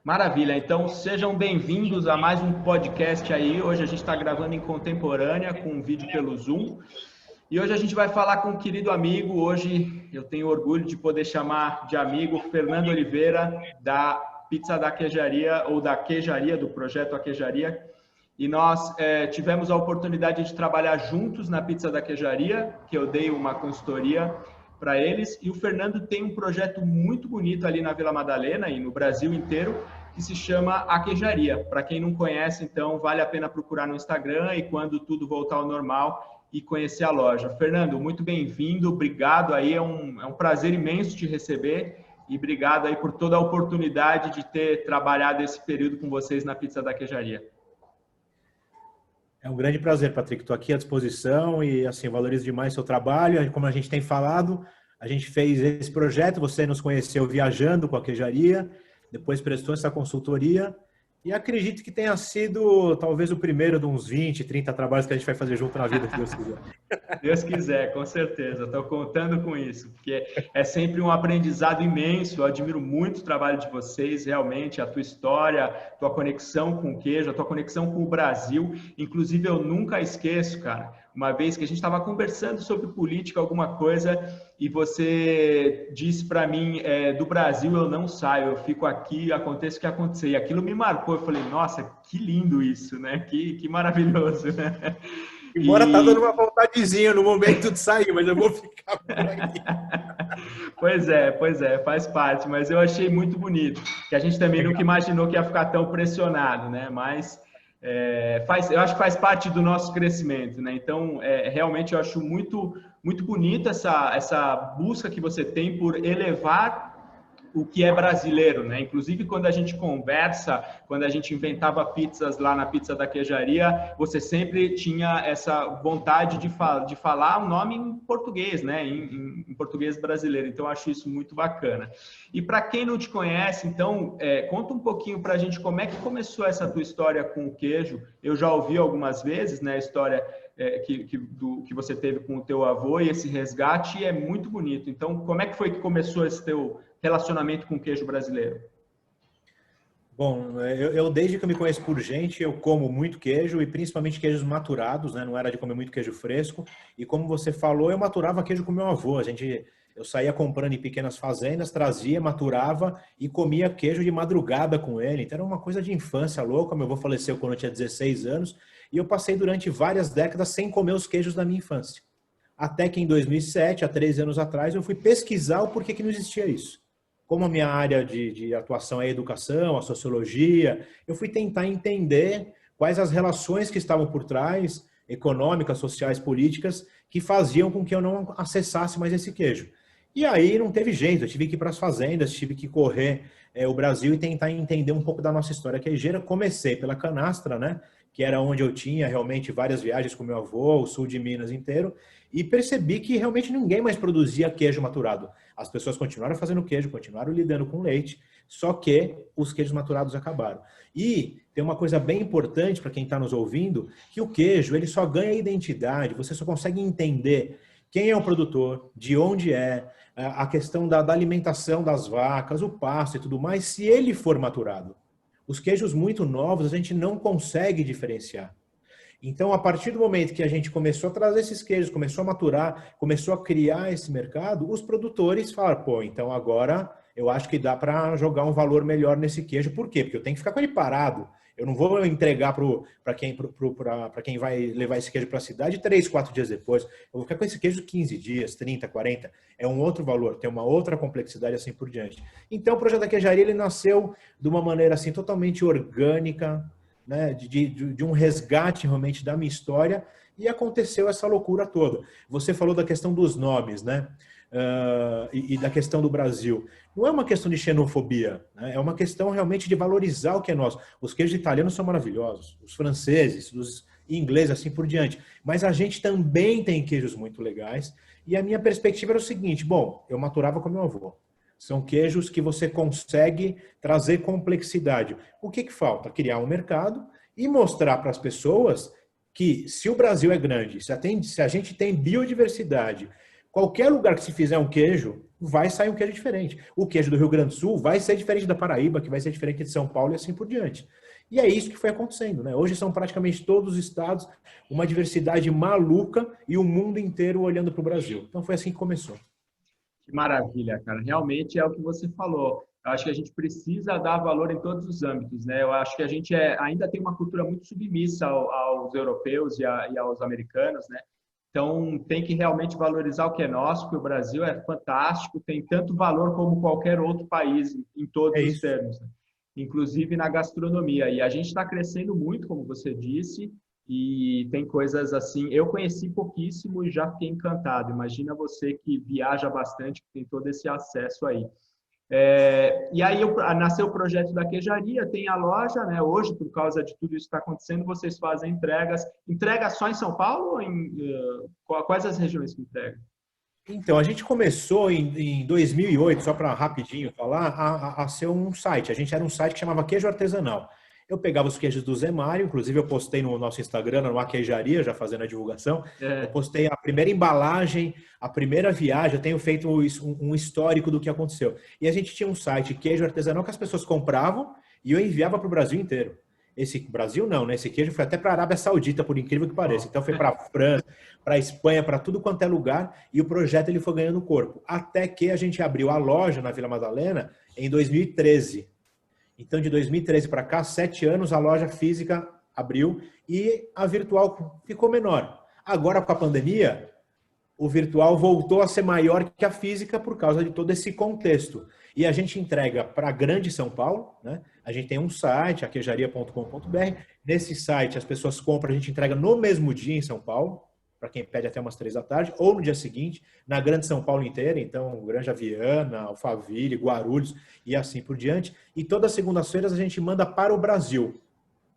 Maravilha, então sejam bem-vindos a mais um podcast aí. Hoje a gente está gravando em contemporânea com um vídeo pelo Zoom. E hoje a gente vai falar com um querido amigo. Hoje eu tenho orgulho de poder chamar de amigo Fernando Oliveira, da Pizza da Queijaria, ou da Queijaria, do projeto A Queijaria. E nós tivemos a oportunidade de trabalhar juntos na Pizza da Queijaria, que eu dei uma consultoria para eles. E o Fernando tem um projeto muito bonito ali na Vila Madalena e no Brasil inteiro, que se chama A Queijaria. Para quem não conhece, então, vale a pena procurar no Instagram e quando tudo voltar ao normal e conhecer a loja. Fernando, muito bem-vindo, obrigado aí, é um prazer imenso te receber e obrigado aí por toda a oportunidade de ter trabalhado esse período com vocês na Pizza da Queijaria. É um grande prazer, Patrick. Estou aqui à disposição e, assim, valorizo demais seu trabalho. Como a gente tem falado, a gente fez esse projeto, você nos conheceu viajando com a Queijaria, depois prestou essa consultoria e acredito que tenha sido talvez o primeiro de uns 20, 30 trabalhos que a gente vai fazer junto na vida, se Deus quiser. Deus quiser, com certeza. Estou contando com isso, porque é sempre um aprendizado imenso. Eu admiro muito o trabalho de vocês, realmente, a tua história, tua conexão com o queijo, a tua conexão com o Brasil. Inclusive, eu nunca esqueço, cara, uma vez que a gente estava conversando sobre política, alguma coisa, e você disse para mim, do Brasil eu não saio, eu fico aqui, aconteça o que acontecer. E aquilo me marcou. Eu falei, nossa, que lindo isso, né? Que maravilhoso, né? Embora tá dando uma vontadezinha no momento de sair, mas eu vou ficar por aqui. Pois é, faz parte, mas eu achei muito bonito, que a gente também nunca imaginou que ia ficar tão pressionado, né? Mas eu acho que faz parte do nosso crescimento, né? Então, realmente eu acho muito, muito bonito essa busca que você tem por elevar o que é brasileiro, né? Inclusive, quando a gente conversa, quando a gente inventava pizzas lá na Pizza da Queijaria, você sempre tinha essa vontade de falar o nome em português, né? Em português brasileiro. Então, eu acho isso muito bacana. E para quem não te conhece, então, conta um pouquinho para a gente como é que começou essa tua história com o queijo. Eu já ouvi algumas vezes, né? A história que você teve com o teu avô e esse resgate é muito bonito. Então, como é que foi que começou esse teu relacionamento com o queijo brasileiro? Bom, eu desde que eu me conheço por gente, eu como muito queijo e principalmente queijos maturados, né? Não era de comer muito queijo fresco. E como você falou, eu maturava queijo com meu avô. Eu saía comprando em pequenas fazendas, trazia, maturava e comia queijo de madrugada com ele. Então era uma coisa de infância louca. Meu avô faleceu quando eu tinha 16 anos e eu passei durante várias décadas sem comer os queijos da minha infância. Até que em 2007, há 13 anos atrás, eu fui pesquisar o porquê que não existia isso. Como a minha área de atuação é a educação, a sociologia, eu fui tentar entender quais as relações que estavam por trás, econômicas, sociais, políticas, que faziam com que eu não acessasse mais esse queijo. E aí não teve jeito, eu tive que ir para as fazendas, tive que correr o Brasil e tentar entender um pouco da nossa história queijeira. Comecei pela canastra, né? Que era onde eu tinha realmente várias viagens com meu avô, o sul de Minas inteiro, e percebi que realmente ninguém mais produzia queijo maturado. As pessoas continuaram fazendo queijo, continuaram lidando com leite, só que os queijos maturados acabaram. E tem uma coisa bem importante para quem está nos ouvindo, que o queijo ele só ganha identidade, você só consegue entender quem é o produtor, de onde a questão da alimentação das vacas, o pasto e tudo mais, se ele for maturado. Os queijos muito novos a gente não consegue diferenciar. Então, a partir do momento que a gente começou a trazer esses queijos, começou a maturar, começou a criar esse mercado, os produtores falaram, pô, então agora eu acho que dá para jogar um valor melhor nesse queijo. Por quê? Porque eu tenho que ficar com ele parado. Eu não vou entregar para quem vai levar esse queijo para a cidade 3, 4 dias depois. Eu vou ficar com esse queijo 15 dias, 30, 40. É um outro valor, tem uma outra complexidade assim por diante. Então, o projeto da Queijaria ele nasceu de uma maneira assim totalmente orgânica, né, de um resgate realmente da minha história, e aconteceu essa loucura toda. Você falou da questão dos nomes, né? E da questão do Brasil. Não é uma questão de xenofobia, né? É uma questão realmente de valorizar o que é nosso. Os queijos italianos são maravilhosos, os franceses, os ingleses, assim por diante. Mas a gente também tem queijos muito legais, e a minha perspectiva era o seguinte, bom, eu maturava com meu avô. São queijos que você consegue trazer complexidade. O que falta? Criar um mercado e mostrar para as pessoas que se o Brasil é grande, se a gente tem biodiversidade, Qualquer lugar que se fizer um queijo, vai sair um queijo diferente. O queijo do Rio Grande do Sul vai ser diferente da Paraíba, que vai ser diferente de São Paulo e assim por diante. E é isso que foi acontecendo, né? Hoje são praticamente todos os estados, uma diversidade maluca e o mundo inteiro olhando para o Brasil. Então foi assim que começou. Que maravilha, cara. Realmente é o que você falou. Eu acho que a gente precisa dar valor em todos os âmbitos, né? Eu acho que a gente ainda tem uma cultura muito submissa aos europeus e aos americanos, né? Então, tem que realmente valorizar o que é nosso, porque o Brasil é fantástico, tem tanto valor como qualquer outro país, em todos É os isso. termos, né? Inclusive na gastronomia. E a gente está crescendo muito, como você disse, e tem coisas assim. Eu conheci pouquíssimo e já fiquei encantado. Imagina você que viaja bastante, que tem todo esse acesso aí. E aí nasceu o projeto da queijaria, tem a loja, né? Hoje, por causa de tudo isso que está acontecendo, vocês fazem entregas. Entrega só em São Paulo ou quais as regiões que entregam? Então, a gente começou em 2008, só para rapidinho falar, a ser um site. A gente era um site que chamava Queijo Artesanal. Eu pegava os queijos do Zé Mário, inclusive eu postei no nosso Instagram, numa queijaria, já fazendo a divulgação. Eu É, postei a primeira embalagem, a primeira viagem, eu tenho feito um histórico do que aconteceu. E a gente tinha um site, Queijo Artesanal, que as pessoas compravam e eu enviava para o Brasil inteiro. Esse Brasil não, né? Esse queijo foi até para a Arábia Saudita, por incrível que pareça. ó, Então foi para a França, para a Espanha, para tudo quanto é lugar, e o projeto ele foi ganhando corpo. Até que a gente abriu a loja na Vila Madalena em 2013. Então, de 2013 para cá, 7 anos, a loja física abriu e a virtual ficou menor. Agora, com a pandemia, o virtual voltou a ser maior que a física por causa de todo esse contexto. E a gente entrega para a Grande São Paulo, né? A gente tem um site, aquejaria.com.br. Nesse site as pessoas compram, a gente entrega no mesmo dia em São Paulo, para quem pede até umas 3 da tarde, ou no dia seguinte, na Grande São Paulo inteira, então Granja Viana, Alphaville, Guarulhos e assim por diante. E todas as segundas-feiras a gente manda para o Brasil.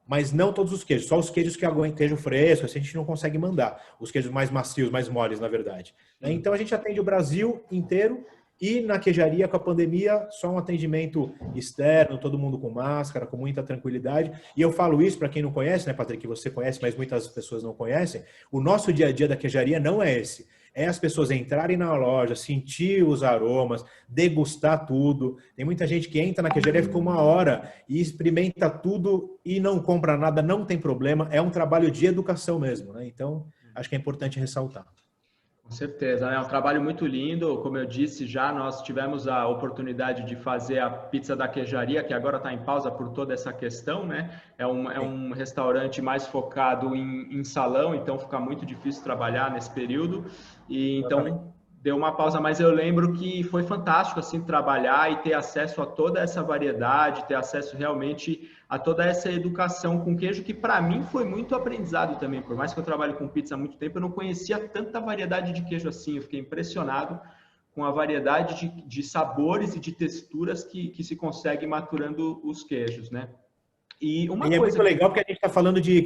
Mas não todos os queijos, só os queijos que aguentam queijo fresco, assim a gente não consegue mandar. Os queijos mais macios, mais moles, na verdade. sim. Então a gente atende o Brasil inteiro e na queijaria, com a pandemia, só um atendimento externo, todo mundo com máscara, com muita tranquilidade. E eu falo isso para quem não conhece, né, Patrick, você conhece, mas muitas pessoas não conhecem. O nosso dia a dia da queijaria não é esse. É as pessoas entrarem na loja, sentir os aromas, degustar tudo. Tem muita gente que entra na queijaria, fica 1 hora e experimenta tudo e não compra nada, não tem problema. É um trabalho de educação mesmo, né? Então, acho que é importante ressaltar. Com certeza, né? É um trabalho muito lindo. Como eu disse já, nós tivemos a oportunidade de fazer a pizza da queijaria, que agora está em pausa por toda essa questão, né? É um restaurante mais focado em salão, então fica muito difícil trabalhar nesse período. E Exatamente. então deu uma pausa, mas eu lembro que foi fantástico assim trabalhar e ter acesso a toda essa variedade, ter acesso realmente a toda essa educação com queijo, que para mim foi muito aprendizado também. Por mais que eu trabalhe com pizza há muito tempo, eu não conhecia tanta variedade de queijo assim. Eu fiquei impressionado com a variedade de sabores e de texturas que se consegue maturando os queijos, né? E uma E é coisa muito que... legal porque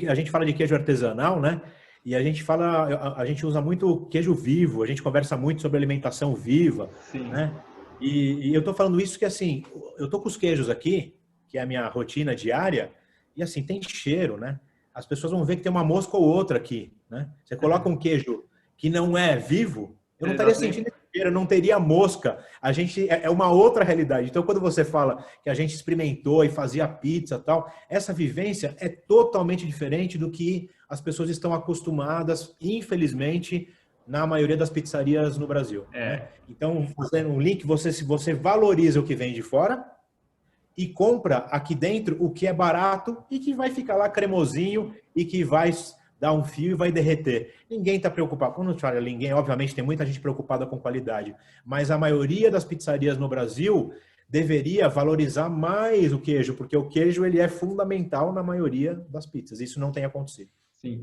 a gente fala de queijo artesanal, né? E a gente usa muito queijo vivo, a gente conversa muito sobre alimentação viva, Sim, né? E eu tô falando isso que assim, eu tô com os queijos aqui, que é a minha rotina diária, e assim, tem cheiro, né? As pessoas vão ver que tem uma mosca ou outra aqui, né? Você coloca um queijo que não é vivo, eu não estaria sentindo exatamente. esse cheiro, eu não teria mosca. A gente é uma outra realidade. Então, quando você fala que a gente experimentou e fazia pizza e tal, essa vivência é totalmente diferente do que as pessoas estão acostumadas, infelizmente, na maioria das pizzarias no Brasil, né? É, Então, fazendo um link, você valoriza o que vem de fora e compra aqui dentro o que é barato e que vai ficar lá cremosinho e que vai dar um fio e vai derreter. Ninguém está preocupado. Quando eu falo ninguém, obviamente tem muita gente preocupada com qualidade, mas a maioria das pizzarias no Brasil deveria valorizar mais o queijo, porque o queijo ele é fundamental na maioria das pizzas. Isso não tem acontecido. sim.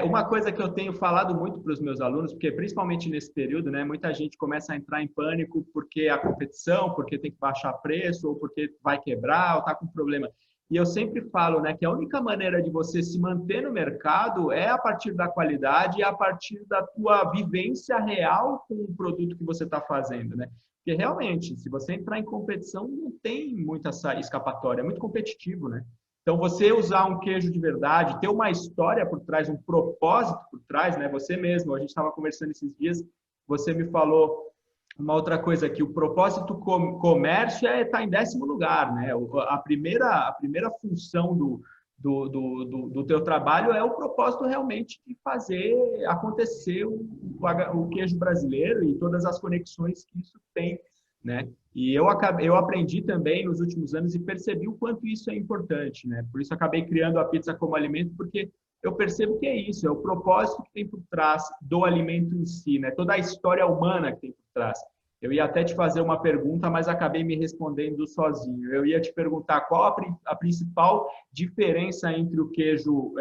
Uma coisa que eu tenho falado muito para os meus alunos, porque principalmente nesse período, né, muita gente começa a entrar em pânico porque a competição, porque tem que baixar preço, ou porque vai quebrar, ou está com problema. E eu sempre falo, né, que a única maneira de você se manter no mercado é a partir da qualidade e a partir da tua vivência real com o produto que você está fazendo, né? Porque realmente, se você entrar em competição, não tem muita escapatória, é muito competitivo, né? Então, você usar um queijo de verdade, ter uma história por trás, um propósito por trás, né? Você mesmo, a gente estava conversando esses dias, você me falou uma outra coisa aqui, o propósito comércio está em 10º lugar, né? A primeira função do teu trabalho é o propósito realmente de fazer acontecer o queijo brasileiro e todas as conexões que isso tem, né? E eu aprendi também nos últimos anos e percebi o quanto isso é importante, né? Por isso acabei criando a pizza como alimento, porque eu percebo que é isso, é o propósito que tem por trás do alimento em si, né? Toda a história humana que tem por trás. Eu ia até te fazer uma pergunta, mas acabei me respondendo sozinho. Eu ia te perguntar qual a principal diferença entre o queijo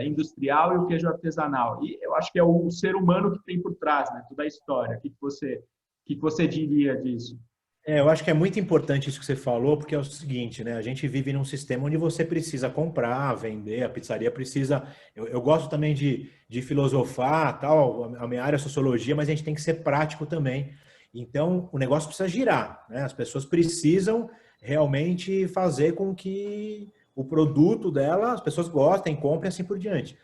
industrial e o queijo artesanal. E eu acho que é o ser humano que tem por trás, né? Toda a história. O que você diria disso? Eu acho que é muito importante isso que você falou, porque é o seguinte, né? A gente vive num sistema onde você precisa comprar, vender, a pizzaria precisa. Eu gosto também de filosofar, tal, a minha área é sociologia, mas a gente tem que ser prático também. Então, o negócio precisa girar, né? As pessoas precisam realmente fazer com que o produto dela, as pessoas gostem, comprem, assim por diante.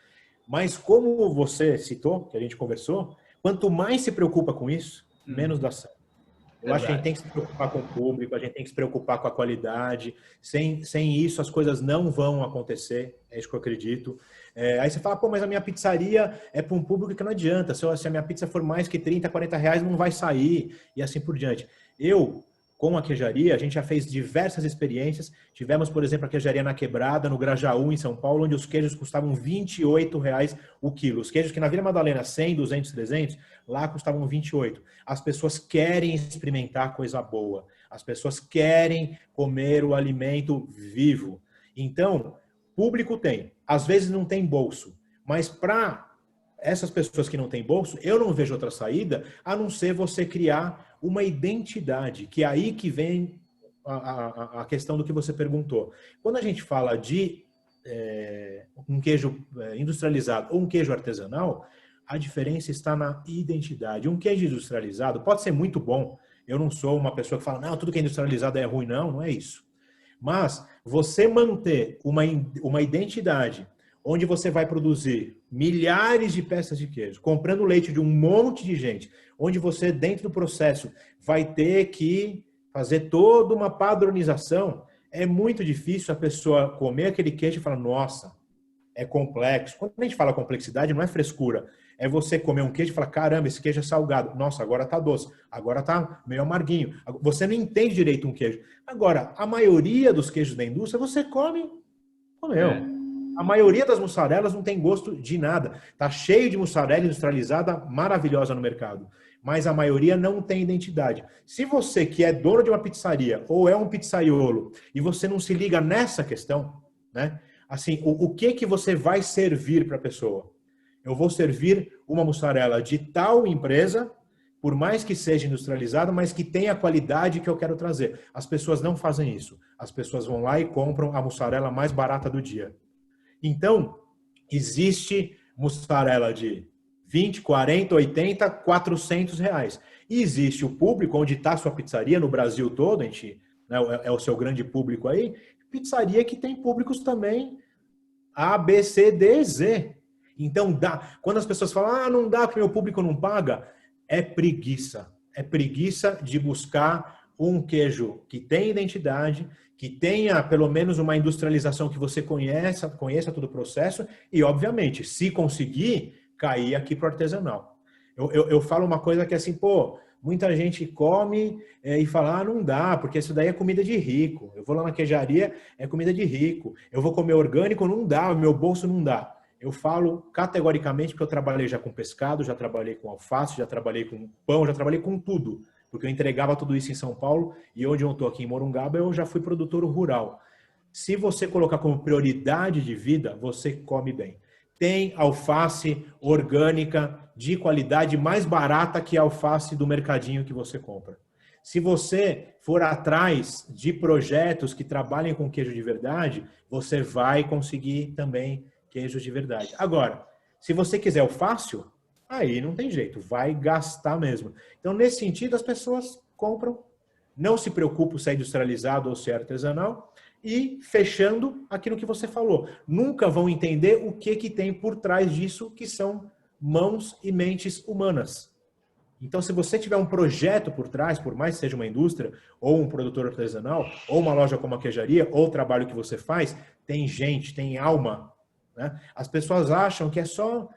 Mas como você citou, que a gente conversou, quanto mais se preocupa com isso, menos dá certo. Eu acho que a gente Verdade. tem que se preocupar com o público, a gente tem que se preocupar com a qualidade. Sem isso, as coisas não vão acontecer. É isso que eu acredito. Aí você fala, pô, mas a minha pizzaria é para um público que não adianta. Se a minha pizza for mais que 30, 40 reais, não vai sair. E assim por diante. Com a queijaria, a gente já fez diversas experiências. Tivemos, por exemplo, a queijaria na Quebrada, no Grajaú, em São Paulo, onde os queijos custavam R$ 28 o quilo. Os queijos que na Vila Madalena, 100, 200, 300, lá custavam 28. As pessoas querem experimentar coisa boa. As pessoas querem comer o alimento vivo. Então, público tem. Às vezes não tem bolso. Mas para essas pessoas que não têm bolso, eu não vejo outra saída a não ser você criar uma identidade, que é aí que vem a questão do que você perguntou. Quando a gente fala de um queijo industrializado ou um queijo artesanal, a diferença está na identidade. Um queijo industrializado pode ser muito bom. Eu não sou uma pessoa que fala, não, tudo que é industrializado é ruim. Não, não é isso. Mas você manter uma identidade onde você vai produzir milhares de peças de queijo, comprando leite de um monte de gente, onde você, dentro do processo, vai ter que fazer toda uma padronização, é muito difícil a pessoa comer aquele queijo e falar, nossa, é complexo. Quando a gente fala complexidade, não é frescura. É você comer um queijo e falar, caramba, esse queijo é salgado. Nossa, agora tá doce. Agora tá meio amarguinho. Você não entende direito um queijo. Agora, a maioria dos queijos da indústria, você comeu. A maioria das mussarelas não tem gosto de nada. Tá cheio de mussarela industrializada maravilhosa no mercado. Mas a maioria não tem identidade. Se você que é dono de uma pizzaria ou é um pizzaiolo e você não se liga nessa questão, né? Assim, o que você vai servir para a pessoa? Eu vou servir uma mussarela de tal empresa, por mais que seja industrializada, mas que tenha a qualidade que eu quero trazer. As pessoas não fazem isso. As pessoas vão lá e compram a mussarela mais barata do dia. Então, existe mussarela de 20, 40, 80, 400 reais. E existe o público onde está a sua pizzaria no Brasil todo, a gente, né, é o seu grande público aí, pizzaria que tem públicos também A, B, C, D, Z. Então, quando as pessoas falam, não dá porque meu público não paga, é preguiça. É preguiça de buscar um queijo que tenha identidade, que tenha pelo menos uma industrialização que você conheça todo o processo e, obviamente, se conseguir, cair aqui para o artesanal. Eu falo uma coisa que é assim, pô, muita gente come e fala, não dá, porque isso daí é comida de rico. Eu vou lá na queijaria, é comida de rico. Eu vou comer orgânico, não dá, o meu bolso não dá. Eu falo categoricamente porque eu trabalhei já com pescado, já trabalhei com alface, já trabalhei com pão, já trabalhei com tudo. Porque eu entregava tudo isso em São Paulo e onde eu estou aqui em Morungaba, eu já fui produtor rural. Se você colocar como prioridade de vida, você come bem. Tem alface orgânica de qualidade mais barata que a alface do mercadinho que você compra. Se você for atrás de projetos que trabalhem com queijo de verdade, você vai conseguir também queijos de verdade. Agora, se você quiser o fácil, aí não tem jeito, vai gastar mesmo. Então, nesse sentido, as pessoas compram, não se preocupam se é industrializado ou se é artesanal, e fechando aquilo que você falou. Nunca vão entender o que tem por trás disso, que são mãos e mentes humanas. Então, se você tiver um projeto por trás, por mais que seja uma indústria, ou um produtor artesanal, ou uma loja como a queijaria, ou o trabalho que você faz, tem gente, tem alma, né? As pessoas acham que é só,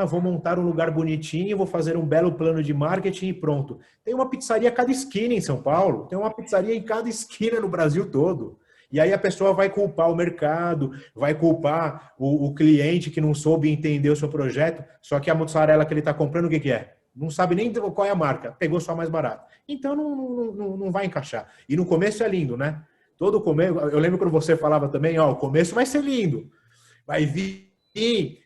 vou montar um lugar bonitinho, vou fazer um belo plano de marketing e pronto. Tem uma pizzaria a cada esquina em São Paulo, tem uma pizzaria em cada esquina no Brasil todo. E aí a pessoa vai culpar o mercado, vai culpar o cliente que não soube entender o seu projeto, só que a mussarela que ele está comprando, o que que é? Não sabe nem qual é a marca, pegou só mais barato. Então não vai encaixar. E no começo é lindo, né? Todo começo, eu lembro quando você falava também, ó, o começo vai ser lindo. Vai vir,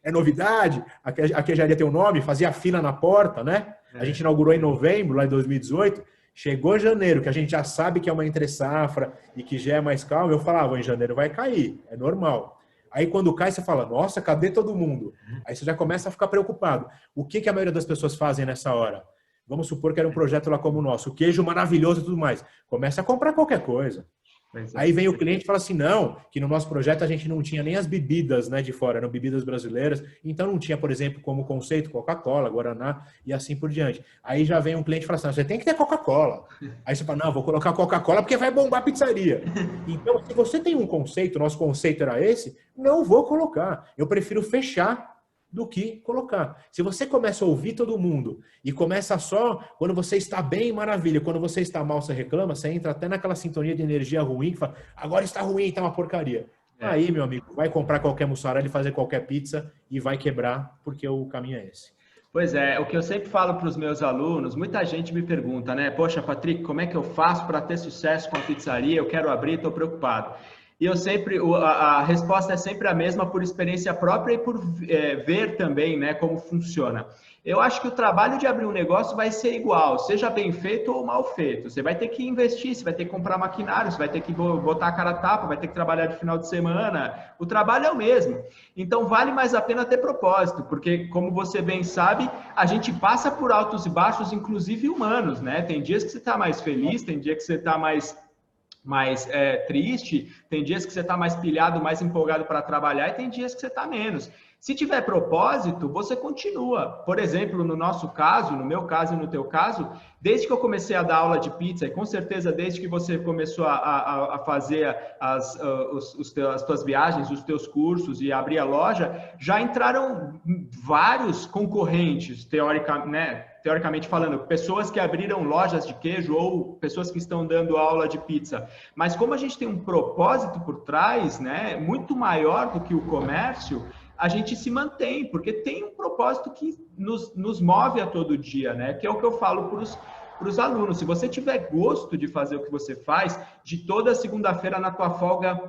é novidade, a queijaria tem um nome, fazia fila na porta, né? A gente inaugurou em novembro, lá em 2018, chegou janeiro, que a gente já sabe que é uma entre-safra e que já é mais calmo, eu falava, em janeiro vai cair, é normal. Aí quando cai, você fala, nossa, cadê todo mundo? Aí você já começa a ficar preocupado. O que a maioria das pessoas fazem nessa hora? Vamos supor que era um projeto lá como o nosso, o queijo maravilhoso e tudo mais. Começa a comprar qualquer coisa. Aí vem o cliente e fala assim, não, que no nosso projeto a gente não tinha nem as bebidas, né, de fora, eram bebidas brasileiras, então não tinha, por exemplo, como conceito Coca-Cola, Guaraná e assim por diante. Aí já vem um cliente e fala assim, você tem que ter Coca-Cola. Aí você fala, não, vou colocar Coca-Cola porque vai bombar a pizzaria. Então, se você tem um conceito, nosso conceito era esse, não vou colocar. Eu prefiro fechar do que colocar. Se você começa a ouvir todo mundo e começa só quando você está bem, maravilha. Quando você está mal, você reclama, você entra até naquela sintonia de energia ruim, que fala, agora está ruim, está uma porcaria. Aí, meu amigo, vai comprar qualquer mussarela e fazer qualquer pizza e vai quebrar, porque o caminho é esse. Pois é, o que eu sempre falo para os meus alunos, muita gente me pergunta, né? Poxa, Patrick, como é que eu faço para ter sucesso com a pizzaria? Eu quero abrir, estou preocupado. E eu sempre, a resposta é sempre a mesma por experiência própria e por ver também, né, como funciona. Eu acho que o trabalho de abrir um negócio vai ser igual, seja bem feito ou mal feito. Você vai ter que investir, você vai ter que comprar maquinário, você vai ter que botar a cara a tapa, vai ter que trabalhar de final de semana. O trabalho é o mesmo. Então, vale mais a pena ter propósito, porque, como você bem sabe, a gente passa por altos e baixos, inclusive humanos, né? Tem dias que você está mais feliz, tem dia que você está mais triste, tem dias que você está mais pilhado, mais empolgado para trabalhar e tem dias que você está menos. Se tiver propósito, você continua. Por exemplo, no nosso caso, no meu caso e no teu caso, desde que eu comecei a dar aula de pizza, e com certeza desde que você começou a fazer as tuas viagens, os teus cursos e abrir a loja, já entraram vários concorrentes, teoricamente falando, pessoas que abriram lojas de queijo ou pessoas que estão dando aula de pizza. Mas como a gente tem um propósito por trás, né, muito maior do que o comércio, a gente se mantém, porque tem um propósito que nos move a todo dia, né? Que é o que eu falo para os alunos. Se você tiver gosto de fazer o que você faz, de toda segunda-feira na tua folga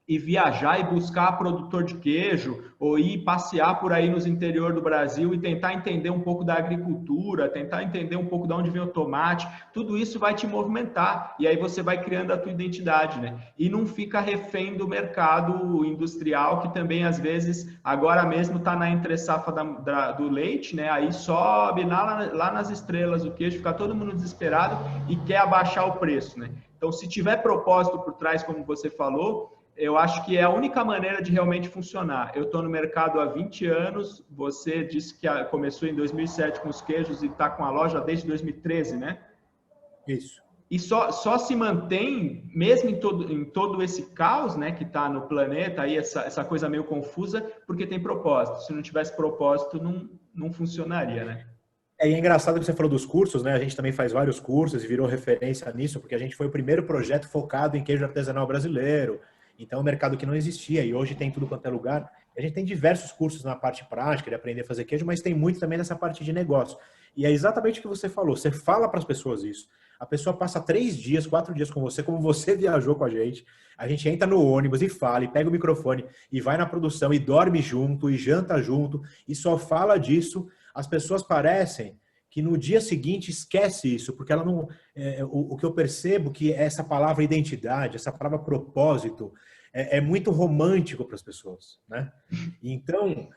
e viajar e buscar produtor de queijo, ou ir passear por aí nos interior do Brasil e tentar entender um pouco da agricultura, tentar entender um pouco de onde vem o tomate, tudo isso vai te movimentar, e aí você vai criando a tua identidade, né? E não fica refém do mercado industrial, que também, às vezes, agora mesmo está na entre-safra do leite, né? Aí sobe lá nas estrelas o queijo, fica todo mundo desesperado e quer abaixar o preço, né? Então, se tiver propósito por trás, como você falou, eu acho que é a única maneira de realmente funcionar. Eu estou no mercado há 20 anos, você disse que começou em 2007 com os queijos e está com a loja desde 2013, né? Isso. E só se mantém, mesmo em todo esse caos, né, que está no planeta, aí essa coisa meio confusa, porque tem propósito. Se não tivesse propósito, não funcionaria, né? É engraçado que você falou dos cursos, né? A gente também faz vários cursos e virou referência nisso, porque a gente foi o primeiro projeto focado em queijo artesanal brasileiro. Então, é um mercado que não existia e hoje tem tudo quanto é lugar. A gente tem diversos cursos na parte prática de aprender a fazer queijo, mas tem muito também nessa parte de negócio. E é exatamente o que você falou. Você fala para as pessoas isso. A pessoa passa 3 dias, 4 dias com você, como você viajou com a gente. A gente entra no ônibus e fala, e pega o microfone, e vai na produção, e dorme junto, e janta junto, e só fala disso. As pessoas parecem que no dia seguinte esquece isso, porque ela não. O que eu percebo que essa palavra identidade, essa palavra propósito, é muito romântico para as pessoas, né? Então,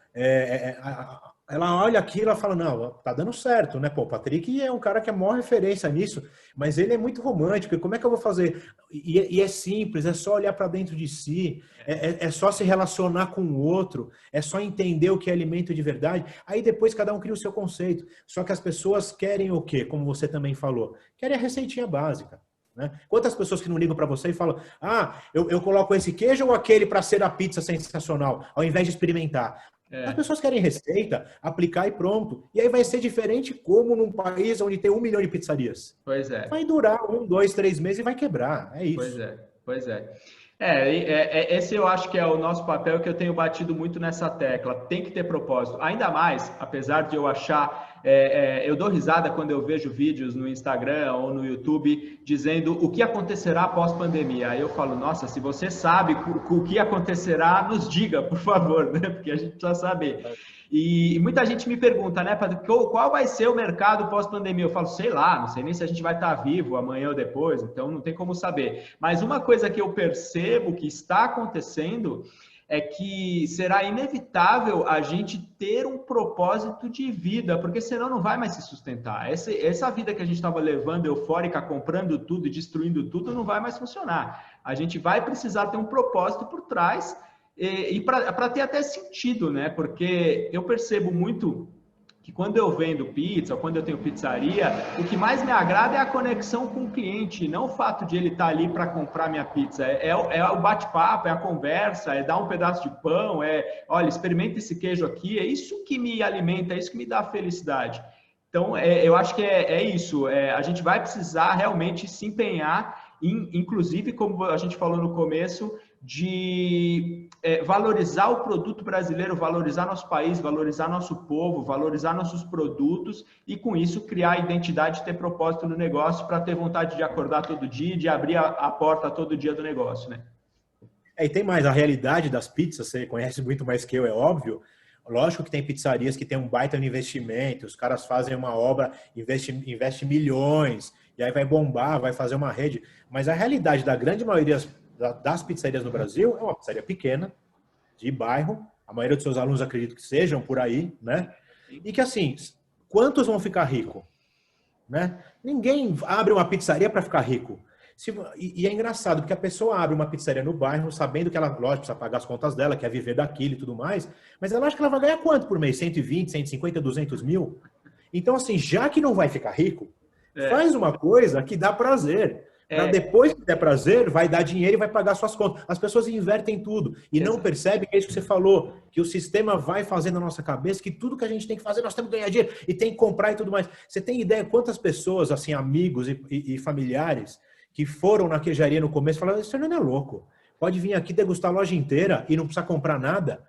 ela olha aquilo e fala, não, tá dando certo, né? Pô, o Patrick é um cara que é a maior referência nisso, mas ele é muito romântico, e como é que eu vou fazer? E é simples, é só olhar para dentro de si, é só se relacionar com o outro, é só entender o que é alimento de verdade, aí depois cada um cria o seu conceito. Só que as pessoas querem o quê? Como você também falou, querem a receitinha básica. Né? Quantas pessoas que não ligam para você e falam, eu coloco esse queijo ou aquele para ser a pizza sensacional, ao invés de experimentar. As pessoas querem receita, aplicar e pronto. E aí vai ser diferente como num país onde tem 1 milhão de pizzarias. Pois é. Vai durar 1, 2, 3 meses e vai quebrar. É isso. Pois é. Esse eu acho que é o nosso papel, que eu tenho batido muito nessa tecla. Tem que ter propósito. Ainda mais, apesar de eu achar... eu dou risada quando eu vejo vídeos no Instagram ou no YouTube dizendo o que acontecerá após pandemia. Aí eu falo, nossa, se você sabe o que acontecerá, nos diga, por favor, né? Porque a gente precisa saber. E muita gente me pergunta, né, qual vai ser o mercado pós-pandemia? Eu falo, sei lá, não sei nem se a gente vai estar vivo amanhã ou depois, então não tem como saber. Mas uma coisa que eu percebo que está acontecendo é que será inevitável a gente ter um propósito de vida, porque senão não vai mais se sustentar. Essa vida que a gente estava levando eufórica, comprando tudo e destruindo tudo, não vai mais funcionar. A gente vai precisar ter um propósito por trás e para ter até sentido, né? Porque eu percebo muito que quando eu vendo pizza, ou quando eu tenho pizzaria, o que mais me agrada é a conexão com o cliente, não o fato de ele estar ali para comprar minha pizza. É o bate-papo, é a conversa, é dar um pedaço de pão, olha, experimenta esse queijo aqui, é isso que me alimenta, é isso que me dá felicidade. Então, eu acho que é isso, a gente vai precisar realmente se empenhar, inclusive, como a gente falou no começo, de valorizar o produto brasileiro, valorizar nosso país, valorizar nosso povo, valorizar nossos produtos e, com isso, criar identidade, ter propósito no negócio para ter vontade de acordar todo dia, de abrir a porta todo dia do negócio, né? E tem mais, a realidade das pizzas, você conhece muito mais que eu, é óbvio. Lógico que tem pizzarias que tem um baita no investimento, os caras fazem uma obra, investe milhões, e aí vai bombar, vai fazer uma rede. Mas a realidade da grande maioria das pizzarias no Brasil é uma pizzaria pequena, de bairro. A maioria dos seus alunos acredito que sejam por aí, né? E que assim, quantos vão ficar ricos? Né? Ninguém abre uma pizzaria para ficar rico. E é engraçado, porque a pessoa abre uma pizzaria no bairro, sabendo que ela, lógico, precisa pagar as contas dela, quer viver daquilo e tudo mais, mas ela acha que ela vai ganhar quanto por mês? 120, 150, 200 mil? Então, assim, já que não vai ficar rico, faz uma coisa que dá prazer. Para depois que der prazer, vai dar dinheiro e vai pagar suas contas. As pessoas invertem tudo e não percebem que é isso que você falou, que o sistema vai fazendo na nossa cabeça que tudo que a gente tem que fazer, nós temos que ganhar dinheiro e tem que comprar e tudo mais. Você tem ideia quantas pessoas, assim, amigos e familiares que foram na queijaria no começo e falaram, esse não é louco, pode vir aqui degustar a loja inteira e não precisa comprar nada?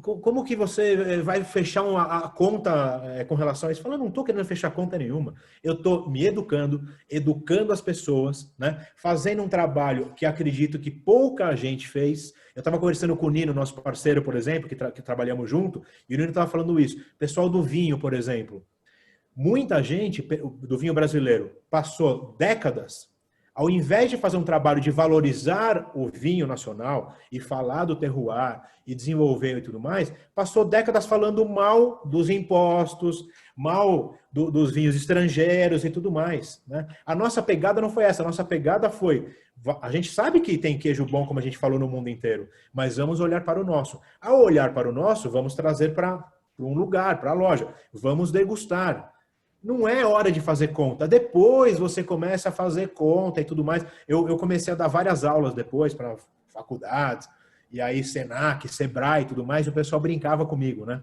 Como que você vai fechar a conta com relação a isso? Fala, não estou querendo fechar conta nenhuma. Eu estou me educando as pessoas, né? Fazendo um trabalho que acredito que pouca gente fez. Eu estava conversando com o Nino, nosso parceiro, por exemplo, que trabalhamos junto, e o Nino estava falando isso. Pessoal do vinho, por exemplo. Muita gente do vinho brasileiro passou décadas, ao invés de fazer um trabalho de valorizar o vinho nacional e falar do terroir e desenvolver e tudo mais, passou décadas falando mal dos impostos, mal dos vinhos estrangeiros e tudo mais. Né? A nossa pegada não foi essa, a nossa pegada foi, a gente sabe que tem queijo bom, como a gente falou no mundo inteiro, mas vamos olhar para o nosso. Ao olhar para o nosso, vamos trazer para um lugar, para a loja, vamos degustar. Não é hora de fazer conta. Depois você começa a fazer conta e tudo mais. Eu comecei a dar várias aulas depois para faculdades, e aí Senac, Sebrae e tudo mais, e o pessoal brincava comigo, né?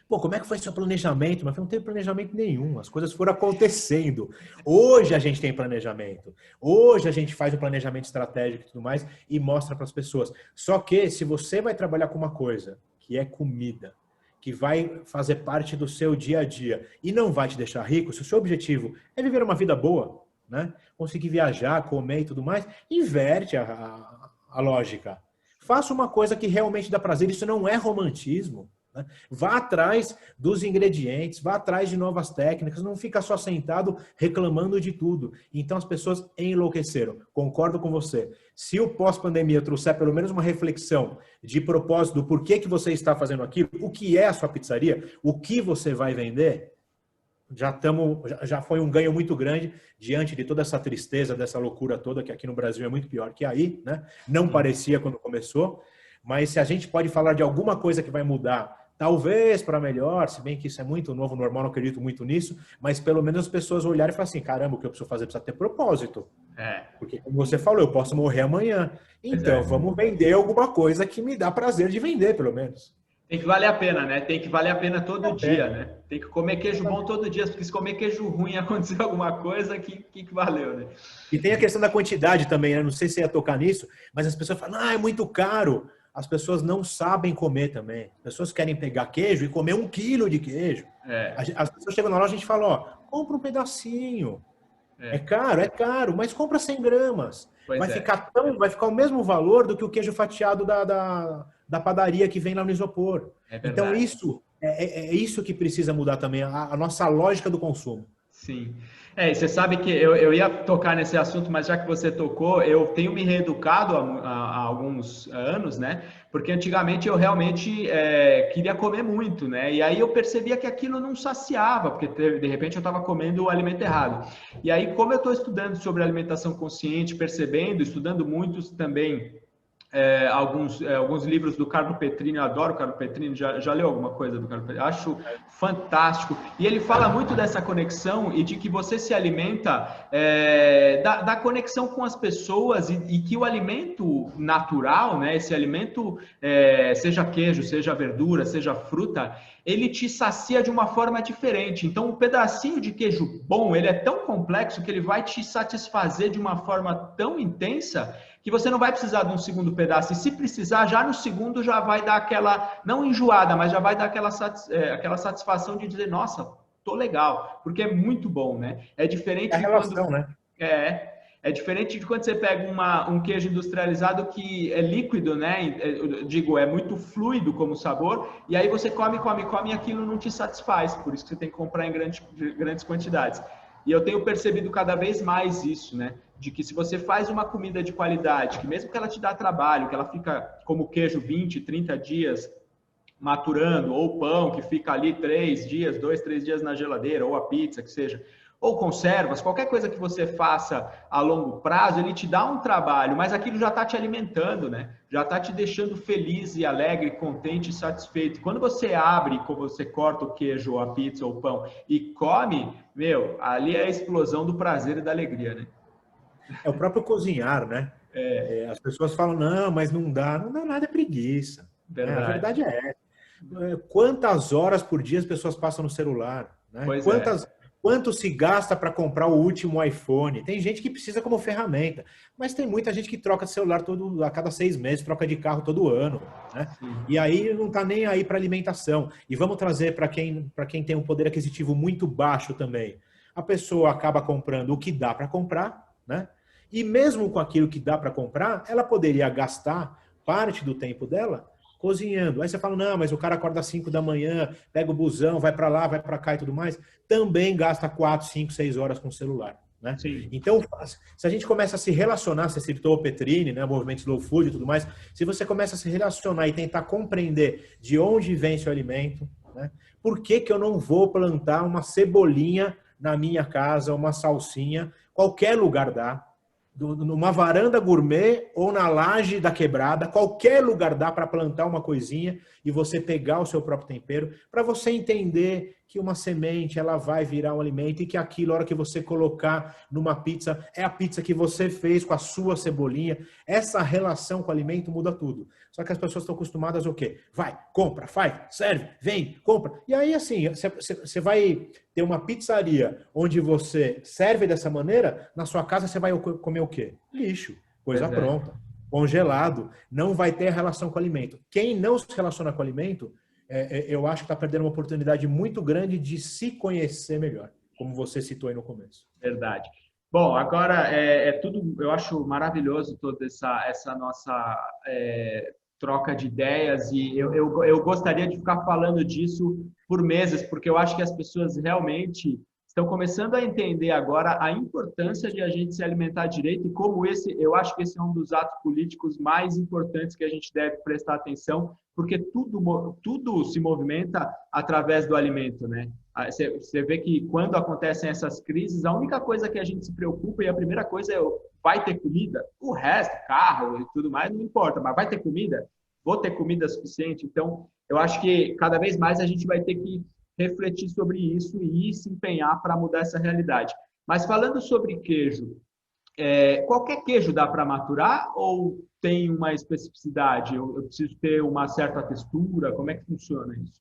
Pô, como é que foi seu planejamento? Mas eu não tenho planejamento nenhum, as coisas foram acontecendo. Hoje a gente tem planejamento. Hoje a gente faz o planejamento estratégico e tudo mais e mostra para as pessoas. Só que se você vai trabalhar com uma coisa, que é comida, que vai fazer parte do seu dia a dia e não vai te deixar rico, se o seu objetivo é viver uma vida boa, né? Conseguir viajar, comer e tudo mais, inverte a lógica. Faça uma coisa que realmente dá prazer, isso não é romantismo. Né? Vá atrás dos ingredientes, vá atrás de novas técnicas, não fica só sentado reclamando de tudo. Então as pessoas enlouqueceram. Concordo com você. Se o pós-pandemia trouxer pelo menos uma reflexão de propósito do porquê que você está fazendo aquilo, o que é a sua pizzaria, o que você vai vender, já foi um ganho muito grande diante de toda essa tristeza, dessa loucura toda, que aqui no Brasil é muito pior que aí, né? Não parecia quando começou, mas se a gente pode falar de alguma coisa que vai mudar, talvez para melhor, se bem que isso é muito novo, normal, não acredito muito nisso, mas pelo menos as pessoas olharem e falar assim, caramba, o que eu preciso fazer precisa ter propósito. Porque, como você falou, eu posso morrer amanhã. Então, vamos vender alguma coisa que me dá prazer de vender, pelo menos. Tem que valer a pena, né? Tem que valer a pena todo dia, né? Tem que comer queijo bom todo dia, porque se comer queijo ruim e acontecer alguma coisa, que valeu, né? E tem a questão da quantidade também, né? Não sei se ia tocar nisso, mas as pessoas falam, é muito caro. As pessoas não sabem comer também. As pessoas querem pegar queijo e comer 1 quilo de queijo. As pessoas chegam na loja e a gente fala, compra um pedacinho. É caro, mas compra 100 gramas. Vai ficar o mesmo valor do que o queijo fatiado da padaria que vem lá no isopor. Então, isso é isso que precisa mudar também, a nossa lógica do consumo. Sim. E você sabe que eu ia tocar nesse assunto, mas já que você tocou, eu tenho me reeducado há alguns anos, né? Porque antigamente eu realmente queria comer muito, né? E aí eu percebia que aquilo não saciava, porque de repente eu estava comendo o alimento errado. E aí, como eu estou estudando sobre alimentação consciente, percebendo, estudando muitos também alguns livros do Carlo Petrini, eu adoro o Carlo Petrini, já leu alguma coisa do Carlo Petrini? Acho fantástico. E ele fala muito dessa conexão e de que você se alimenta da conexão com as pessoas e que o alimento natural, né, esse alimento, seja queijo, seja verdura, seja fruta, ele te sacia de uma forma diferente. Então, um pedacinho de queijo bom, ele é tão complexo que ele vai te satisfazer de uma forma tão intensa que você não vai precisar de um segundo pedaço. E se precisar, já no segundo já vai dar aquela, não enjoada, mas já vai dar aquela satisfação de dizer, nossa, tô legal, porque é muito bom, né? É diferente de relação, né? É diferente de quando você pega um queijo industrializado que é líquido, né? Eu digo, é muito fluido como sabor, e aí você come e aquilo não te satisfaz. Por isso que você tem que comprar em grandes quantidades. E eu tenho percebido cada vez mais isso, né? De que se você faz uma comida de qualidade, que mesmo que ela te dá trabalho, que ela fica como queijo 20, 30 dias maturando, ou pão que fica ali 3 dias, 2, 3 dias na geladeira, ou a pizza, que seja, ou conservas, qualquer coisa que você faça a longo prazo, ele te dá um trabalho, mas aquilo já está te alimentando, né? Já está te deixando feliz e alegre, contente e satisfeito. Quando você abre, como você corta o queijo, ou a pizza, ou o pão, e come, ali é a explosão do prazer e da alegria, né? É o próprio cozinhar, né? As pessoas falam, não, mas não dá nada, é preguiça. A verdade é essa. Quantas horas por dia as pessoas passam no celular? Né? Quanto se gasta para comprar o último iPhone? Tem gente que precisa como ferramenta, mas tem muita gente que troca de celular a cada 6 meses, troca de carro todo ano. Né? E aí não está nem aí para alimentação. E vamos trazer para quem tem um poder aquisitivo muito baixo também. A pessoa acaba comprando o que dá para comprar, né? E mesmo com aquilo que dá para comprar, ela poderia gastar parte do tempo dela cozinhando. Aí você fala, não, mas o cara acorda às 5 da manhã, pega o busão, vai para lá, vai para cá e tudo mais, também gasta 4, 5, 6 horas com o celular. Né? Então, se a gente começa a se relacionar, você citou o Petrini, né, movimento Slow Food e tudo mais, se você começa a se relacionar e tentar compreender de onde vem seu alimento, né, por que eu não vou plantar uma cebolinha na minha casa, uma salsinha, qualquer lugar dá, numa varanda gourmet ou na laje da quebrada, qualquer lugar dá para plantar uma coisinha e você pegar o seu próprio tempero, para você entender que uma semente ela vai virar um alimento e que aquilo, a hora que você colocar numa pizza, é a pizza que você fez com a sua cebolinha. Essa relação com o alimento muda tudo. Só que as pessoas estão acostumadas ao quê? Vai, compra, faz, serve, vem, compra. E aí, assim, você vai ter uma pizzaria onde você serve dessa maneira, na sua casa você vai comer o quê? Lixo, coisa pronta, congelado. Não vai ter relação com o alimento. Quem não se relaciona com o alimento, eu acho que está perdendo uma oportunidade muito grande de se conhecer melhor, como você citou aí no começo. Verdade. Bom, agora tudo, eu acho maravilhoso toda essa nossa troca de ideias e eu gostaria de ficar falando disso por meses, porque eu acho que as pessoas realmente estão começando a entender agora a importância de a gente se alimentar direito e como eu acho que esse é um dos atos políticos mais importantes que a gente deve prestar atenção, porque tudo se movimenta através do alimento, né? Você vê que quando acontecem essas crises, a única coisa que a gente se preocupa e a primeira coisa é vai ter comida? O resto, carro e tudo mais, não importa, mas vai ter comida? Vou ter comida suficiente? Então, eu acho que cada vez mais a gente vai ter que refletir sobre isso e se empenhar para mudar essa realidade. Mas falando sobre queijo, qualquer queijo dá para maturar ou tem uma especificidade? Eu preciso ter uma certa textura? Como é que funciona isso?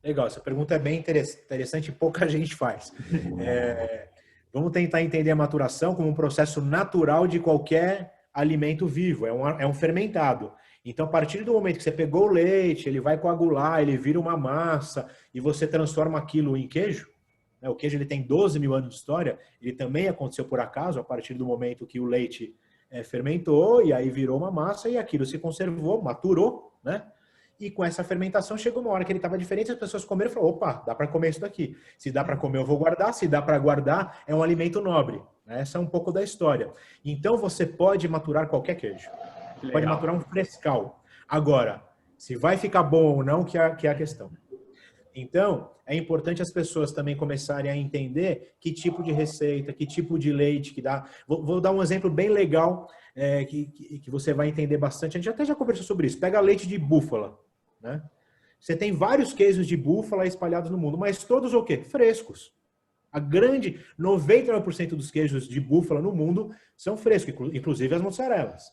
Legal, essa pergunta é bem interessante e pouca gente faz. Vamos tentar entender a maturação como um processo natural de qualquer alimento vivo, é um fermentado. Então, a partir do momento que você pegou o leite, ele vai coagular, ele vira uma massa e você transforma aquilo em queijo, né? O queijo ele tem 12 mil anos de história, ele também aconteceu por acaso, a partir do momento que o leite fermentou e aí virou uma massa e aquilo se conservou, maturou, né? E com essa fermentação chegou uma hora que ele estava diferente, as pessoas comeram e falaram, opa, dá para comer isso daqui. Se dá para comer, eu vou guardar. Se dá para guardar, é um alimento nobre. Essa é um pouco da história. Então, você pode maturar qualquer queijo. Pode maturar um frescal. Agora, se vai ficar bom ou não, que é a questão. Então, é importante as pessoas também começarem a entender que tipo de receita, que tipo de leite que dá. Vou dar um exemplo bem legal que você vai entender bastante. A gente até já conversou sobre isso. Pega leite de búfala, né? Você tem vários queijos de búfala espalhados no mundo, mas todos o quê? Frescos. A grande 99% dos queijos de búfala no mundo são frescos, inclusive as mussarelas.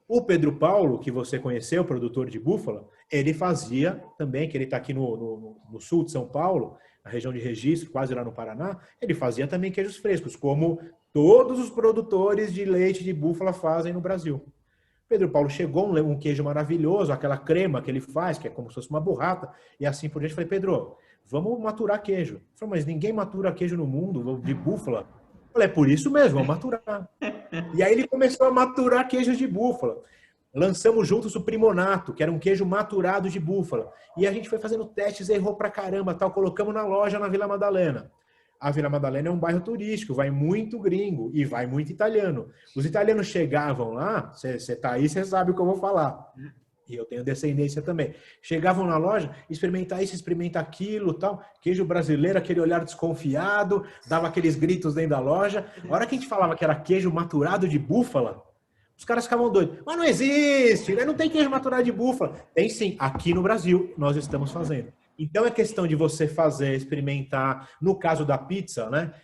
O Pedro Paulo, que você conheceu, produtor de búfala, ele fazia também, que ele está aqui no sul de São Paulo, na região de Registro, quase lá no Paraná, ele fazia também queijos frescos, como todos os produtores de leite de búfala fazem no Brasil. Pedro Paulo chegou um queijo maravilhoso, aquela crema que ele faz, que é como se fosse uma burrata, e assim por diante. Eu falei, Pedro, vamos maturar queijo. Ele falou, mas ninguém matura queijo no mundo de búfala. Eu falei, é por isso mesmo, vamos maturar. E aí ele começou a maturar queijos de búfala. Lançamos juntos o Primonato, que era um queijo maturado de búfala. E a gente foi fazendo testes, errou pra caramba, tal, colocamos na loja na Vila Madalena. A Vila Madalena é um bairro turístico, vai muito gringo e vai muito italiano. Os italianos chegavam lá, você tá aí, você sabe o que eu vou falar. E eu tenho descendência também. Chegavam na loja, experimentar isso, experimentar aquilo, tal. Queijo brasileiro, aquele olhar desconfiado, dava aqueles gritos dentro da loja. A hora que a gente falava que era queijo maturado de búfala, os caras ficavam doidos. Mas não existe, né? Não tem queijo maturado de búfala. Tem sim, aqui no Brasil nós estamos fazendo. Então é questão de você fazer, experimentar. No caso da pizza, né?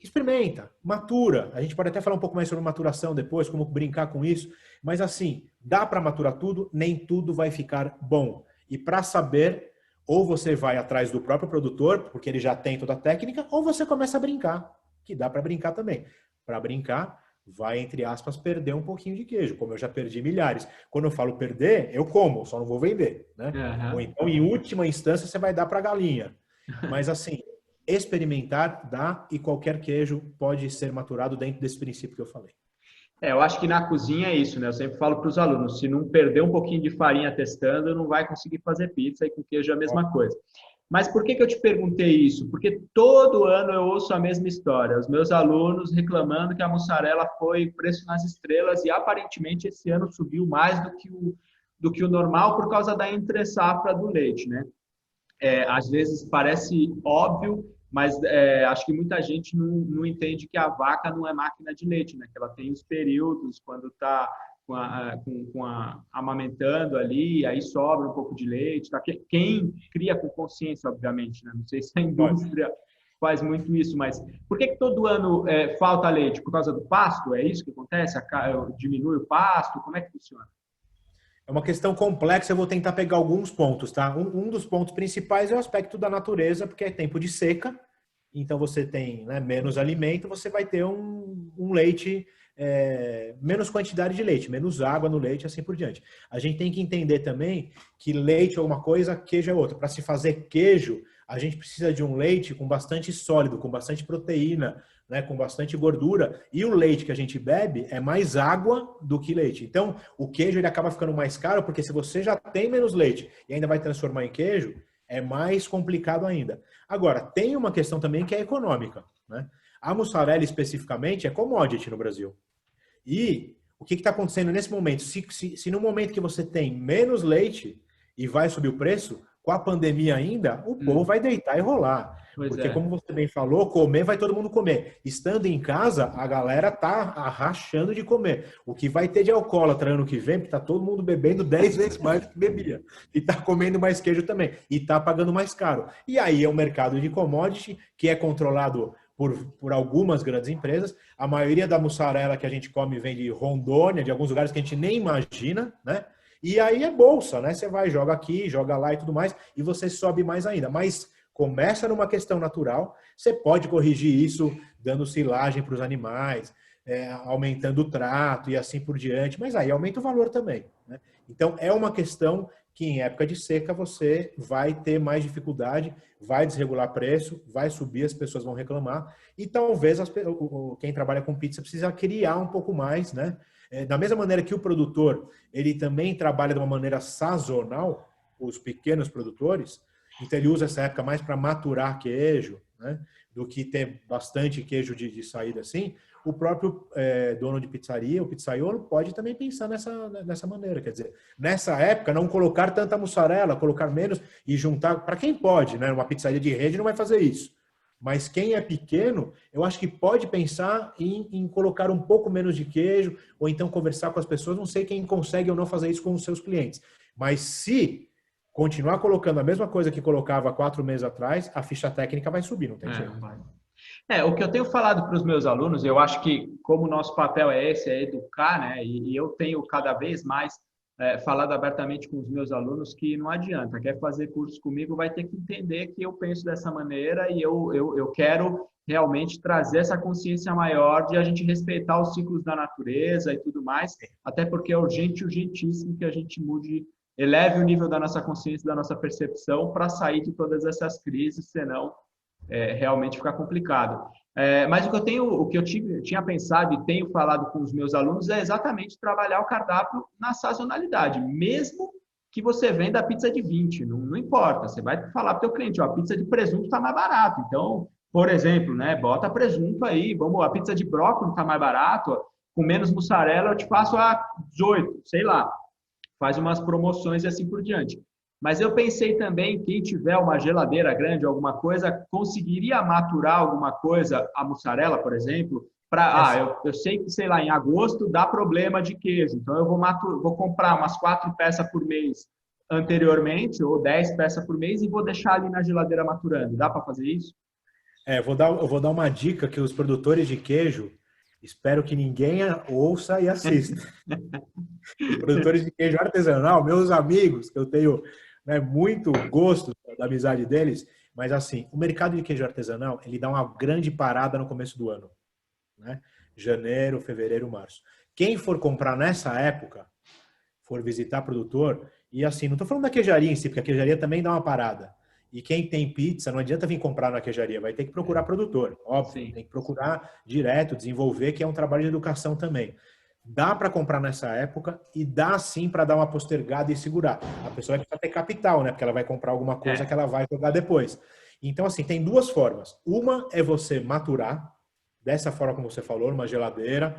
Experimenta, matura. A gente pode até falar um pouco mais sobre maturação depois, como brincar com isso. Mas assim, dá para maturar tudo, nem tudo vai ficar bom. E para saber, ou você vai atrás do próprio produtor, porque ele já tem toda a técnica, ou você começa a brincar, que dá para brincar também. Para brincar, vai, entre aspas, perder um pouquinho de queijo, como eu já perdi milhares. Quando eu falo perder, eu como, só não vou vender, né? Uhum. Ou então, em última instância, você vai dar para a galinha. Mas assim, experimentar dá e qualquer queijo pode ser maturado dentro desse princípio que eu falei. Eu acho que na cozinha é isso, né? Eu sempre falo para os alunos, se não perder um pouquinho de farinha testando, não vai conseguir fazer pizza, e com queijo é a mesma coisa. Mas por que eu te perguntei isso? Porque todo ano eu ouço a mesma história. Os meus alunos reclamando que a mussarela foi preço nas estrelas e aparentemente esse ano subiu mais do que o normal por causa da entre-safra do leite, né? Às vezes parece óbvio, mas acho que muita gente não entende que a vaca não é máquina de leite, né? Que ela tem os períodos quando está amamentando ali, aí sobra um pouco de leite. Tá? Quem cria com consciência, obviamente, né? Não sei se a indústria faz muito isso, mas por que todo ano falta leite? Por causa do pasto? É isso que acontece? Diminui o pasto? Como é que funciona? É uma questão complexa, eu vou tentar pegar alguns pontos, tá? Um dos pontos principais é o aspecto da natureza, porque é tempo de seca, então você tem, né, menos alimento, você vai ter um leite, menos quantidade de leite, menos água no leite, assim por diante. A gente tem que entender também que leite é uma coisa, queijo é outra. Para se fazer queijo, a gente precisa de um leite com bastante sólido, com bastante proteína, né, com bastante gordura, e o leite que a gente bebe é mais água do que leite. Então, o queijo ele acaba ficando mais caro, porque se você já tem menos leite e ainda vai transformar em queijo, é mais complicado ainda. Agora, tem uma questão também que é econômica, né? A mussarela especificamente é commodity no Brasil. E o que está acontecendo nesse momento? Se no momento que você tem menos leite e vai subir o preço, com a pandemia ainda, o povo vai deitar e rolar. Pois Porque, é. como você bem falou, comer vai todo mundo comer. Estando em casa, a galera tá rachando de comer. O que vai ter de alcoólatra ano que vem, porque tá todo mundo bebendo 10 vezes mais do que bebia. E tá comendo mais queijo também. E tá pagando mais caro. E aí é um mercado de commodity que é controlado por algumas grandes empresas. A maioria da mussarela que a gente come vem de Rondônia, de alguns lugares que a gente nem imagina, né? E aí é bolsa, né? Você vai, joga aqui, joga lá e tudo mais, e você sobe mais ainda. Mas começa numa questão natural, você pode corrigir isso dando silagem para os animais, aumentando o trato e assim por diante, mas aí aumenta o valor também, né? Então é uma questão que em época de seca você vai ter mais dificuldade, vai desregular preço, vai subir, as pessoas vão reclamar, e talvez quem trabalha com pizza precisa criar um pouco mais, né? Da mesma maneira que o produtor, ele também trabalha de uma maneira sazonal, os pequenos produtores, então ele usa essa época mais para maturar queijo, né? Do que ter bastante queijo de saída assim. O próprio dono de pizzaria, o pizzaiolo, pode também pensar nessa maneira. Quer dizer, nessa época, não colocar tanta mussarela, colocar menos e juntar. Para quem pode, né? Uma pizzaria de rede não vai fazer isso. Mas quem é pequeno, eu acho que pode pensar em colocar um pouco menos de queijo, ou então conversar com as pessoas. Não sei quem consegue ou não fazer isso com os seus clientes. Mas se continuar colocando a mesma coisa que colocava 4 meses atrás, a ficha técnica vai subir, não tem jeito. O que eu tenho falado para os meus alunos, eu acho que como o nosso papel é esse, é educar, né? E eu tenho cada vez mais falado abertamente com os meus alunos que não adianta, quer fazer curso comigo, vai ter que entender que eu penso dessa maneira e eu quero realmente trazer essa consciência maior de a gente respeitar os ciclos da natureza e tudo mais, até porque é urgente, urgentíssimo que a gente mude, eleve o nível da nossa consciência, da nossa percepção para sair de todas essas crises, senão realmente fica complicado. Mas o que eu tinha pensado e tenho falado com os meus alunos é exatamente trabalhar o cardápio na sazonalidade, mesmo que você venda a pizza de 20, não importa, você vai falar para o teu cliente, ó, a pizza de presunto está mais barato, então, por exemplo, né, bota presunto aí, a pizza de brócolis está mais barato, ó, com menos mussarela eu te faço a 18, sei lá, faz umas promoções e assim por diante. Mas eu pensei também, quem tiver uma geladeira grande, alguma coisa, conseguiria maturar alguma coisa, a mussarela, por exemplo, eu sei que, sei lá, em agosto dá problema de queijo, então eu vou comprar umas 4 peças por mês anteriormente, ou 10 peças por mês, e vou deixar ali na geladeira maturando. Dá para fazer isso? Eu vou dar uma dica que os produtores de queijo, espero que ninguém ouça e assista. Os produtores de queijo artesanal, meus amigos, que eu tenho, né, muito gosto da amizade deles, mas assim, o mercado de queijo artesanal, ele dá uma grande parada no começo do ano, né? Janeiro, fevereiro, março. Quem for comprar nessa época, for visitar produtor, e assim, não estou falando da queijaria em si, porque a queijaria também dá uma parada. E quem tem pizza, não adianta vir comprar na queijaria, vai ter que procurar produtor, óbvio. Sim. Tem que procurar direto, desenvolver, que é um trabalho de educação também. Dá para comprar nessa época e dá sim para dar uma postergada e segurar. A pessoa vai precisar ter capital, né? Porque ela vai comprar alguma coisa que ela vai jogar depois. Então, assim, tem duas formas. Uma é você maturar, dessa forma como você falou, numa geladeira.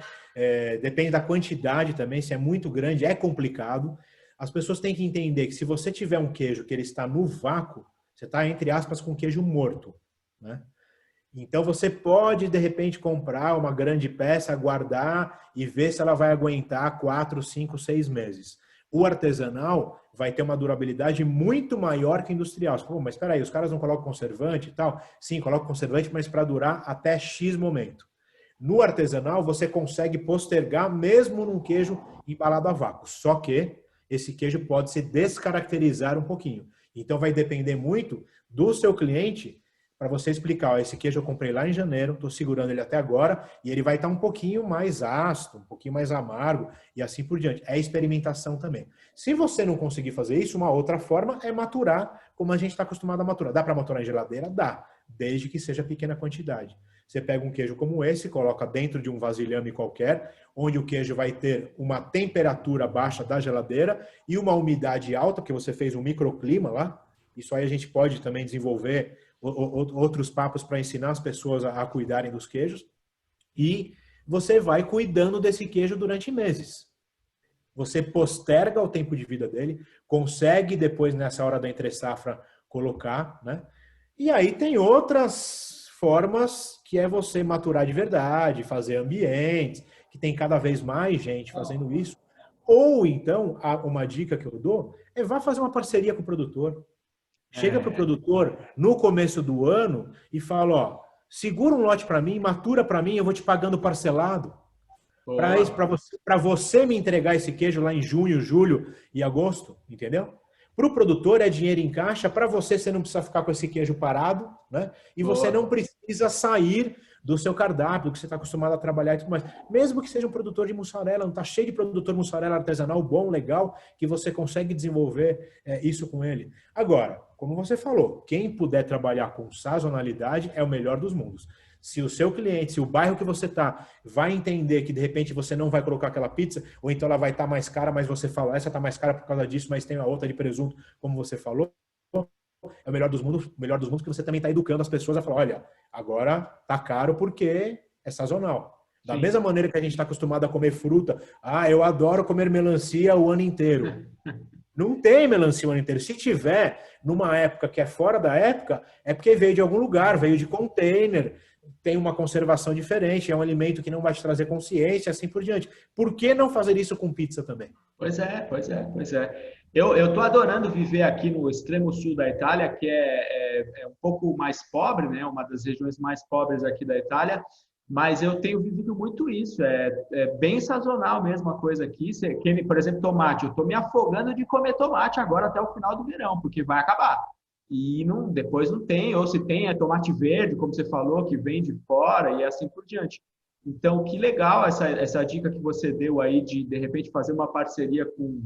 Depende da quantidade também, se é muito grande, é complicado. As pessoas têm que entender que se você tiver um queijo que ele está no vácuo, você está, entre aspas, com queijo morto, né? Então você pode, de repente, comprar uma grande peça, guardar e ver se ela vai aguentar 4, 5, 6 meses. O artesanal vai ter uma durabilidade muito maior que o industrial. Pô, mas espera aí, os caras não colocam conservante e tal? Sim, colocam conservante, mas para durar até X momento. No artesanal, você consegue postergar mesmo num queijo embalado a vácuo. Só que esse queijo pode se descaracterizar um pouquinho. Então vai depender muito do seu cliente para você explicar, ó, esse queijo eu comprei lá em janeiro, estou segurando ele até agora e ele vai estar um pouquinho mais ácido, um pouquinho mais amargo e assim por diante. É experimentação também. Se você não conseguir fazer isso, uma outra forma é maturar como a gente está acostumado a maturar. Dá para maturar em geladeira? Dá, desde que seja pequena quantidade. Você pega um queijo como esse, coloca dentro de um vasilhame qualquer, onde o queijo vai ter uma temperatura baixa da geladeira e uma umidade alta, porque você fez um microclima lá, Isso aí a gente pode também desenvolver outros papos para ensinar as pessoas a cuidarem dos queijos. E você vai cuidando desse queijo durante meses. Você posterga o tempo de vida dele, consegue depois, nessa hora da entre-safra, colocar, né? E aí tem outras formas que é você maturar de verdade, fazer ambientes, que tem cada vez mais gente fazendo isso. Ou então, uma dica que eu dou é vá fazer uma parceria com o produtor. Chega para o produtor no começo do ano e fala, ó, segura um lote para mim, matura para mim, eu vou te pagando parcelado. Para você me entregar esse queijo lá em junho, julho e agosto, entendeu? Para o produtor é dinheiro em caixa, para você não precisa ficar com esse queijo parado, né? E você não precisa sair do seu cardápio, que você está acostumado a trabalhar e tudo mais. Mesmo que seja um produtor de mussarela, não está cheio de produtor de mussarela artesanal bom, legal, que você consegue desenvolver isso com ele. Agora, como você falou, quem puder trabalhar com sazonalidade é o melhor dos mundos. Se o seu cliente, se o bairro que você está, vai entender que de repente você não vai colocar aquela pizza, ou então ela vai estar mais cara, mas você fala, essa está mais cara por causa disso, mas tem a outra de presunto, como você falou, é o melhor dos mundos que você também está educando as pessoas a falar, olha, agora tá caro porque é sazonal. Da Sim. mesma maneira que a gente está acostumado a comer fruta, eu adoro comer melancia o ano inteiro. Não tem melancia o ano inteiro. Se tiver, numa época que é fora da época, é porque veio de algum lugar, veio de container, tem uma conservação diferente, é um alimento que não vai te trazer consciência, assim por diante. Por que não fazer isso com pizza também? Pois é. Eu tô adorando viver aqui no extremo sul da Itália, que é um pouco mais pobre, né? Uma das regiões mais pobres aqui da Itália, mas eu tenho vivido muito isso. É bem sazonal mesmo a coisa aqui. Por exemplo, tomate. Eu estou me afogando de comer tomate agora até o final do verão, porque vai acabar. E depois não tem, ou se tem, é tomate verde, como você falou, que vem de fora e assim por diante. Então, que legal essa dica que você deu aí de repente, fazer uma parceria com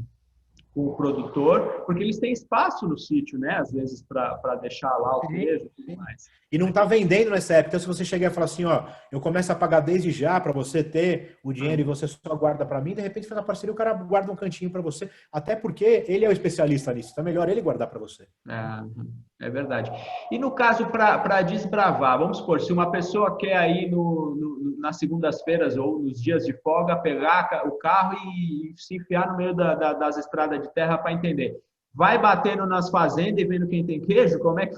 o produtor, porque eles têm espaço no sítio, né? Às vezes, para deixar lá o queijo e tudo mais. E não está vendendo nessa época. Então, se você chegar e falar assim, ó, eu começo a pagar desde já para você ter o dinheiro e você só guarda para mim, de repente faz a parceria, o cara guarda um cantinho para você, até porque ele é o especialista nisso, então é melhor ele guardar para você. É verdade. E no caso, para desbravar, vamos supor, se uma pessoa quer ir nas segundas-feiras ou nos dias de folga, pegar o carro e se enfiar no meio das estradas de terra para entender. Vai batendo nas fazendas e vendo quem tem queijo? Como é que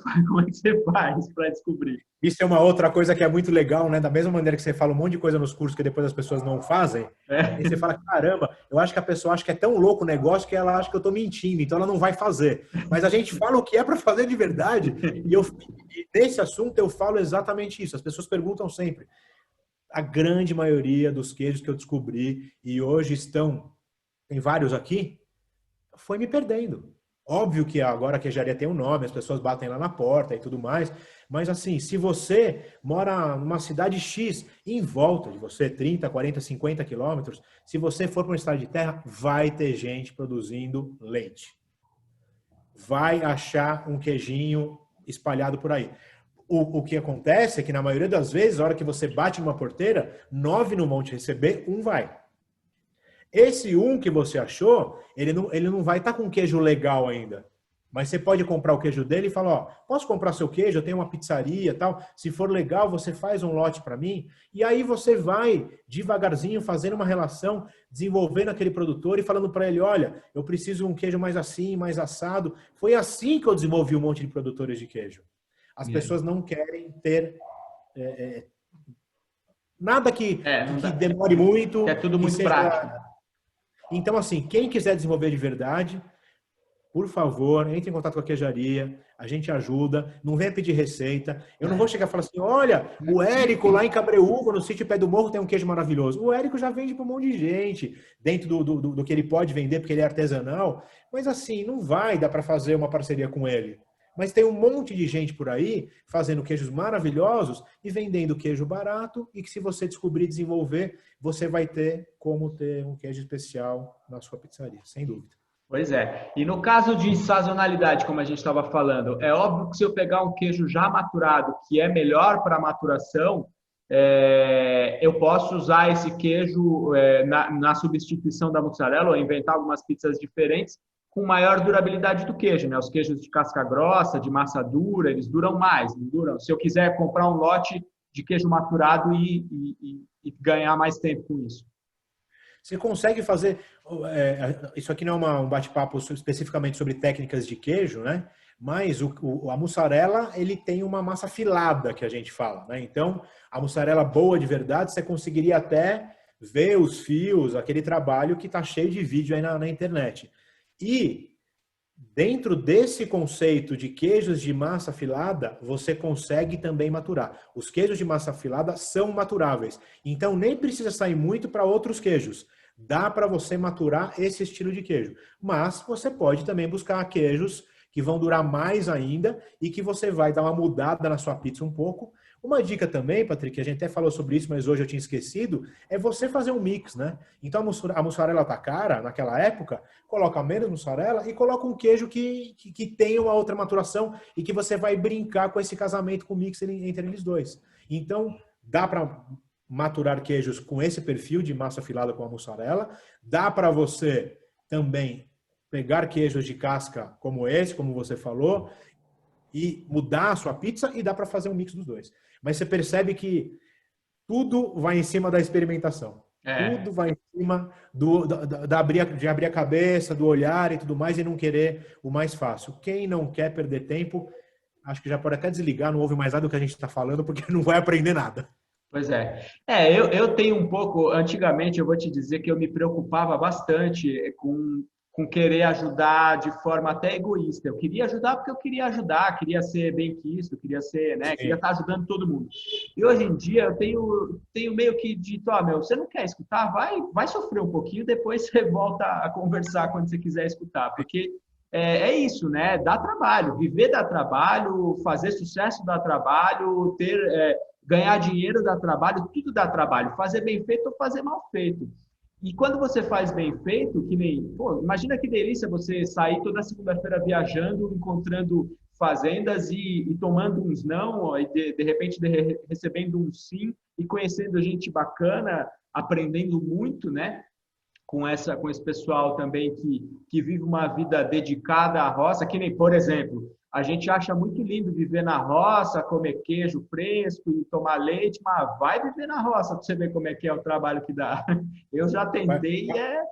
você faz para descobrir? Isso é uma outra coisa que é muito legal, né? Da mesma maneira que você fala um monte de coisa nos cursos que depois as pessoas não fazem, e você fala, caramba, eu acho que a pessoa acha que é tão louco o negócio que ela acha que eu estou mentindo, então ela não vai fazer. Mas a gente fala o que é para fazer de verdade, e nesse assunto eu falo exatamente isso. As pessoas perguntam sempre. A grande maioria dos queijos que eu descobri, e hoje tem vários aqui, foi me perdendo. Óbvio que agora a queijaria tem um nome, as pessoas batem lá na porta e tudo mais, mas assim, se você mora numa cidade X, em volta de você, 30, 40, 50 quilômetros, se você for para uma estrada de terra, vai ter gente produzindo leite. Vai achar um queijinho espalhado por aí. O que acontece é que, na maioria das vezes, a hora que você bate numa porteira, 9 não vão te receber, um vai. Esse que você achou, ele não vai estar com queijo legal ainda. Mas você pode comprar o queijo dele e falar, ó, posso comprar seu queijo? Eu tenho uma pizzaria e tal. Se for legal, você faz um lote para mim. E aí você vai devagarzinho fazendo uma relação, desenvolvendo aquele produtor e falando para ele, olha, eu preciso de um queijo mais assim, mais assado. Foi assim que eu desenvolvi um monte de produtores de queijo. As pessoas não querem ter nada que demore muito. É tudo muito prático. Então, assim, quem quiser desenvolver de verdade, por favor, entre em contato com a queijaria, a gente ajuda, não venha pedir receita. Eu não vou chegar e falar assim, olha, o Érico lá em Cabreúva, no sítio Pé do Morro, tem um queijo maravilhoso. O Érico já vende para um monte de gente, dentro do que ele pode vender, porque ele é artesanal. Mas assim, não vai dar para fazer uma parceria com ele. Mas tem um monte de gente por aí fazendo queijos maravilhosos e vendendo queijo barato e que se você descobrir desenvolver, você vai ter como ter um queijo especial na sua pizzaria, sem dúvida. Pois é. E no caso de sazonalidade, como a gente estava falando, é óbvio que se eu pegar um queijo já maturado, que é melhor para maturação, eu posso usar esse queijo na substituição da mussarela ou inventar algumas pizzas diferentes com maior durabilidade do queijo, né? Os queijos de casca grossa, de massa dura, eles duram mais, não duram. Se eu quiser comprar um lote de queijo maturado e ganhar mais tempo com isso. Você consegue fazer... isso aqui não é um bate-papo especificamente sobre técnicas de queijo, né? Mas a mussarela, ele tem uma massa filada, que a gente fala, né? Então, a mussarela boa de verdade, você conseguiria até ver os fios, aquele trabalho que está cheio de vídeo aí na internet. E dentro desse conceito de queijos de massa afilada, você consegue também maturar. Os queijos de massa afilada são maturáveis. Então, nem precisa sair muito para outros queijos. Dá para você maturar esse estilo de queijo. Mas você pode também buscar queijos que vão durar mais ainda e que você vai dar uma mudada na sua pizza um pouco. Uma dica também, Patrick, a gente até falou sobre isso, mas hoje eu tinha esquecido, é você fazer um mix, né? Então a mussarela tá cara naquela época, coloca menos mussarela e coloca um queijo que tenha uma outra maturação e que você vai brincar com esse casamento, com o mix entre eles dois. Então, dá para maturar queijos com esse perfil de massa afilada com a mussarela, dá para você também pegar queijos de casca como esse, como você falou, e mudar a sua pizza, e dá para fazer um mix dos dois. Mas você percebe que tudo vai em cima da experimentação. Tudo vai em cima de abrir a cabeça, do olhar e tudo mais, e não querer o mais fácil. Quem não quer perder tempo, acho que já pode até desligar, não ouve mais nada do que a gente está falando, porque não vai aprender nada. Pois é. Eu tenho um pouco, antigamente eu vou te dizer que eu me preocupava bastante com querer ajudar de forma até egoísta. Eu queria ajudar porque eu queria ajudar, queria ser benquisto, queria ser, né, queria estar ajudando todo mundo. E hoje em dia eu tenho meio que dito, você não quer escutar? Vai sofrer um pouquinho, depois você volta a conversar quando você quiser escutar, porque é isso, né? Dá trabalho, viver dá trabalho, fazer sucesso dá trabalho, ganhar dinheiro dá trabalho, tudo dá trabalho, fazer bem feito ou fazer mal feito. E quando você faz bem feito, que nem, imagina que delícia você sair toda segunda-feira viajando, encontrando fazendas e tomando uns não, e de repente recebendo um sim, e conhecendo gente bacana, aprendendo muito, né? Com esse pessoal também que vive uma vida dedicada à roça, que nem, por exemplo, a gente acha muito lindo viver na roça, comer queijo fresco e tomar leite, mas vai viver na roça para você ver como é que é o trabalho que dá. Eu já tentei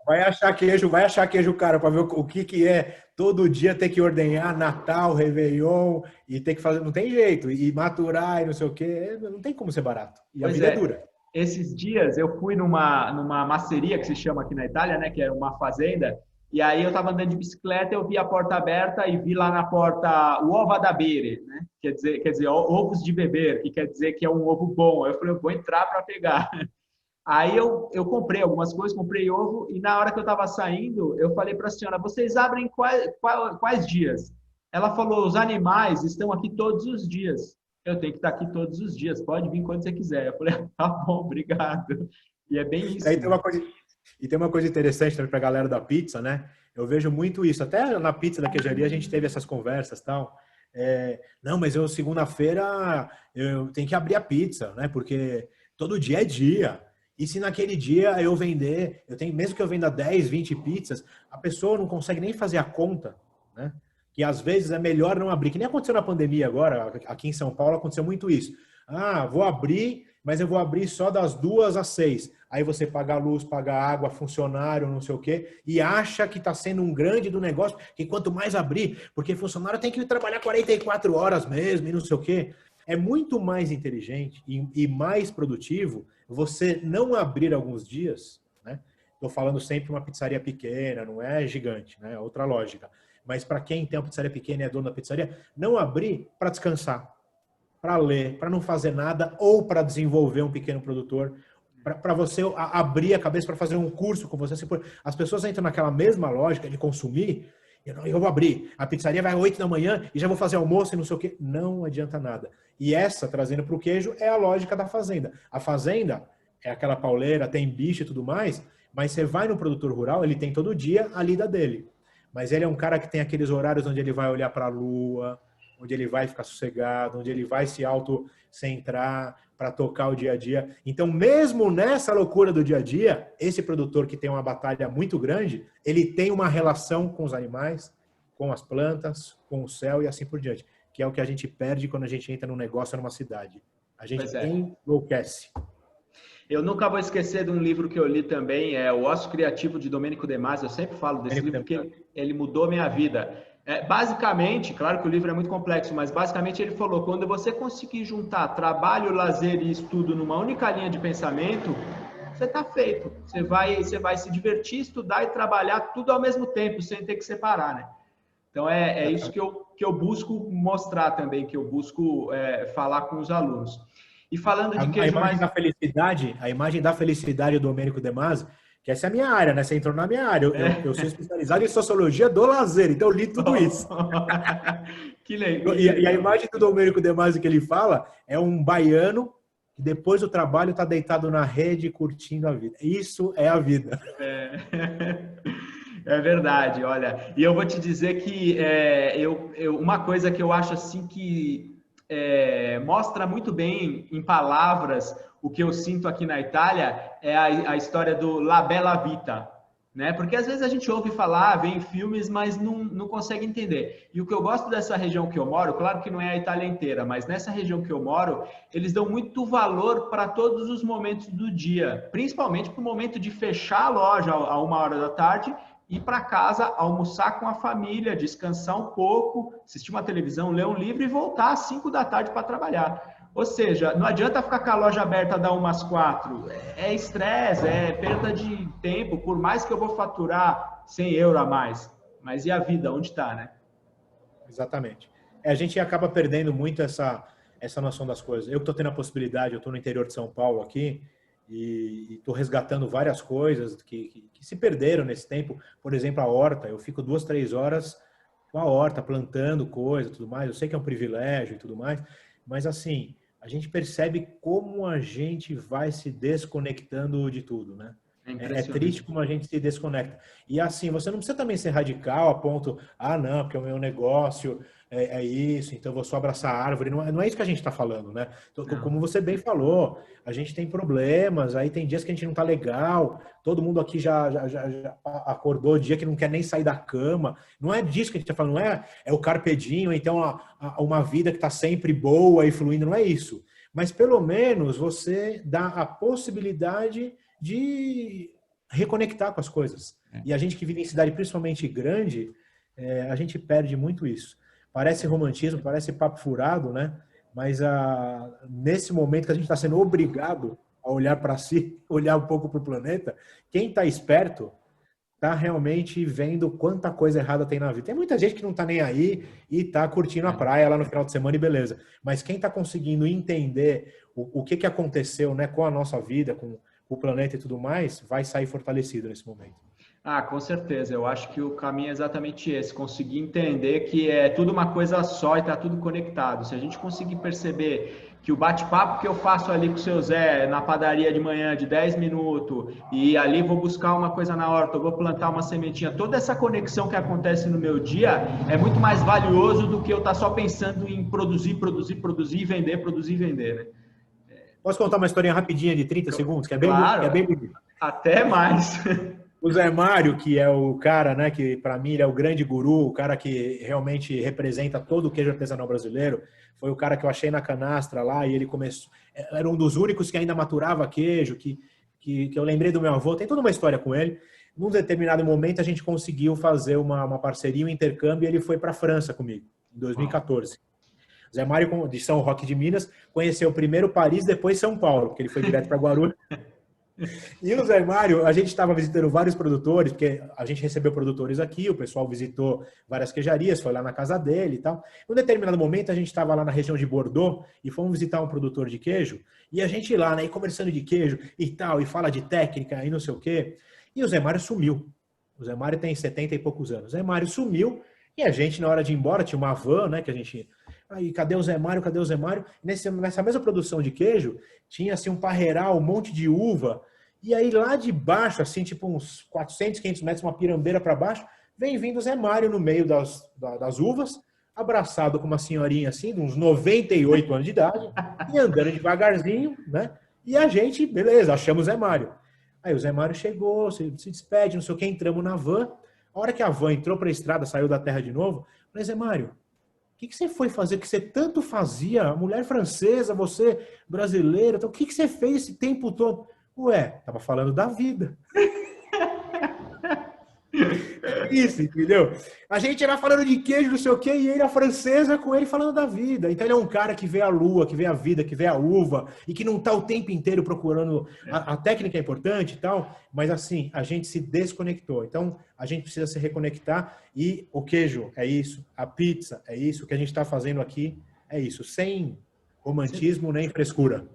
Vai achar queijo, cara, para ver o que é todo dia ter que ordenhar Natal, Réveillon e ter que fazer, não tem jeito, e maturar e não sei o quê, não tem como ser barato. E a vida é dura. Esses dias eu fui numa masseria que se chama aqui na Itália, né, que é uma fazenda, e aí eu estava andando de bicicleta, eu vi a porta aberta e vi lá na porta o ova da bere, né? Quer dizer, ovos de beber, que quer dizer que é um ovo bom. Eu falei, eu vou entrar para pegar. Aí eu comprei algumas coisas, comprei ovo, e na hora que eu estava saindo, eu falei para a senhora, vocês abrem quais dias? Ela falou, os animais estão aqui todos os dias. Eu tenho que estar aqui todos os dias, pode vir quando você quiser. Eu falei, tá bom, obrigado. E é bem isso. Aí tem uma coisa interessante também para a galera da pizza, né? Eu vejo muito isso. Até na pizza da queijaria a gente teve essas conversas e tal. Não, mas eu segunda-feira eu tenho que abrir a pizza, né? Porque todo dia é dia. E se naquele dia eu vender, mesmo que eu venda 10, 20 pizzas, a pessoa não consegue nem fazer a conta, né? Que às vezes é melhor não abrir. Que nem aconteceu na pandemia agora, aqui em São Paulo aconteceu muito isso. Vou abrir, mas eu vou abrir só das 2 às 6. Aí você paga a luz, paga a água, funcionário, não sei o quê, e acha que está sendo um grande do negócio, que quanto mais abrir, porque funcionário tem que trabalhar 44 horas mesmo e não sei o quê. É muito mais inteligente e mais produtivo você não abrir alguns dias, né? Estou falando sempre uma pizzaria pequena, não é gigante, né? É outra lógica. Mas para quem tem uma pizzaria pequena e é dono da pizzaria, não abrir para descansar, para ler, para não fazer nada ou para desenvolver um pequeno produtor, para você abrir a cabeça para fazer um curso com você. As pessoas entram naquela mesma lógica de consumir. Eu vou abrir, a pizzaria vai às 8 da manhã e já vou fazer almoço e não sei o quê. Não adianta nada. E essa, trazendo para o queijo, é a lógica da fazenda. A fazenda é aquela pauleira, tem bicho e tudo mais, mas você vai no produtor rural, ele tem todo dia a lida dele. Mas ele é um cara que tem aqueles horários onde ele vai olhar para a lua, onde ele vai ficar sossegado, onde ele vai se auto-centrar, para tocar o dia a dia. Então, mesmo nessa loucura do dia a dia, esse produtor que tem uma batalha muito grande, ele tem uma relação com os animais, com as plantas, com o céu e assim por diante, que é o que a gente perde quando a gente entra num negócio numa cidade. A gente Pois é. enlouquece. Eu nunca vou esquecer de um livro que eu li também, é O Ócio Criativo, de Domênico De Masi. Eu sempre falo desse livro porque ele mudou minha vida. Basicamente, claro que o livro é muito complexo, mas basicamente ele falou, quando você conseguir juntar trabalho, lazer e estudo numa única linha de pensamento, você está feito. Você vai se divertir, estudar e trabalhar tudo ao mesmo tempo, sem ter que separar, né? Então, é isso que eu busco mostrar também, que eu busco falar com os alunos. E falando de queijo mais... A imagem da felicidade do Domênico De Masi, que essa é a minha área, né? Você entrou na minha área. Eu sou especializado em sociologia do lazer, então eu li tudo isso. Que legal. E a imagem do Domênico De Masi que ele fala é um baiano que depois do trabalho está deitado na rede curtindo a vida. Isso é a vida. É verdade, olha. E eu vou te dizer que uma coisa que eu acho assim que mostra muito bem em palavras o que eu sinto aqui na Itália é a história do La Bella Vita, né? Porque às vezes a gente ouve falar, vê em filmes, mas não consegue entender. E o que eu gosto dessa região que eu moro, claro que não é a Itália inteira, mas nessa região que eu moro, eles dão muito valor para todos os momentos do dia, principalmente para o momento de fechar a loja a 1h da tarde, ir para casa, almoçar com a família, descansar um pouco, assistir uma televisão, ler um livro e voltar às 5 da tarde para trabalhar. Ou seja, não adianta ficar com a loja aberta da 1 às 4. É estresse, é perda de tempo, por mais que eu vou faturar 100 euros a mais. Mas e a vida, onde está, né? Exatamente. A gente acaba perdendo muito essa noção das coisas. Eu que estou tendo a possibilidade, eu estou no interior de São Paulo aqui, e estou resgatando várias coisas que se perderam nesse tempo. Por exemplo, a horta. Eu fico 2, 3 horas com a horta, plantando coisa e tudo mais. Eu sei que é um privilégio e tudo mais, mas assim, a gente percebe como a gente vai se desconectando de tudo, né? É triste como a gente se desconecta. E assim, você não precisa também ser radical a ponto, não, porque o meu negócio é isso, então eu vou só abraçar a árvore. Não é isso que a gente está falando, né? Como você bem falou, a gente tem problemas, aí tem dias que a gente não tá legal, todo mundo aqui já acordou dia que não quer nem sair da cama. Não é disso que a gente está falando, não é o carpe diem, ou então uma vida que está sempre boa e fluindo, não é isso. Mas pelo menos você dá a possibilidade de reconectar com as coisas. E a gente que vive em cidade principalmente grande, a gente perde muito isso. Parece romantismo, parece papo furado, né? Mas nesse momento que a gente está sendo obrigado a olhar para si, olhar um pouco para o planeta, quem está esperto está realmente vendo quanta coisa errada tem na vida. Tem muita gente que não está nem aí e está curtindo a praia lá no final de semana e beleza. Mas quem está conseguindo entender o que aconteceu, né, com a nossa vida, com o planeta e tudo mais, vai sair fortalecido nesse momento. Com certeza. Eu acho que o caminho é exatamente esse. Conseguir entender que é tudo uma coisa só e está tudo conectado. Se a gente conseguir perceber que o bate-papo que eu faço ali com o seu Zé na padaria de manhã de 10 minutos e ali vou buscar uma coisa na horta, eu vou plantar uma sementinha, toda essa conexão que acontece no meu dia é muito mais valioso do que eu estar só pensando em produzir e vender, produzir e vender, né? Posso contar uma historinha rapidinha de 30 segundos? Que é bem, claro, que é bem bonito. Até mais. O Zé Mário, que é o cara, né, que para mim ele é o grande guru, o cara que realmente representa todo o queijo artesanal brasileiro, foi o cara que eu achei na canastra lá e ele começou, era um dos únicos que ainda maturava queijo, que eu lembrei do meu avô, tem toda uma história com ele. Num determinado momento a gente conseguiu fazer uma parceria, um intercâmbio e ele foi para a França comigo, em 2014. Zé Mário, de São Roque de Minas, conheceu primeiro Paris, depois São Paulo, porque ele foi direto para Guarulhos. E no Zé Mário, a gente estava visitando vários produtores, porque a gente recebeu produtores aqui, o pessoal visitou várias queijarias, foi lá na casa dele e tal. Em um determinado momento, a gente estava lá na região de Bordeaux e fomos visitar um produtor de queijo, e a gente lá, né, conversando de queijo e tal, e fala de técnica e não sei o quê. E o Zé Mário sumiu. O Zé Mário tem 70 e poucos anos. O Zé Mário sumiu e a gente, na hora de ir embora, tinha uma van, né, que a gente... Aí, cadê o Zé Mário? Cadê o Zé Mário? Nessa mesma produção de queijo, tinha assim um parreiral, um monte de uva. E aí lá de baixo, assim, tipo uns 400, 500 metros, uma pirambeira para baixo, vem vindo o Zé Mário no meio das uvas, abraçado com uma senhorinha assim, de uns 98 anos de idade, e andando devagarzinho, né? E a gente, beleza, achamos o Zé Mário. Aí o Zé Mário chegou, se despede, não sei o que, entramos na van. A hora que a van entrou para a estrada, saiu da terra de novo, eu falei, Zé Mário, o que você foi fazer que você tanto fazia? Mulher francesa, você brasileiro, então o que você fez esse tempo todo? Ué, tava falando da vida. Isso, entendeu? A gente era falando de queijo, não sei o quê, e ele, a francesa, com ele falando da vida. Então ele é um cara que vê a lua, que vê a vida, que vê a uva, e que não tá o tempo inteiro procurando... A técnica é importante e tal, mas assim, a gente se desconectou. Então a gente precisa se reconectar, e o queijo é isso, a pizza é isso, o que a gente está fazendo aqui é isso, sem romantismo nem frescura.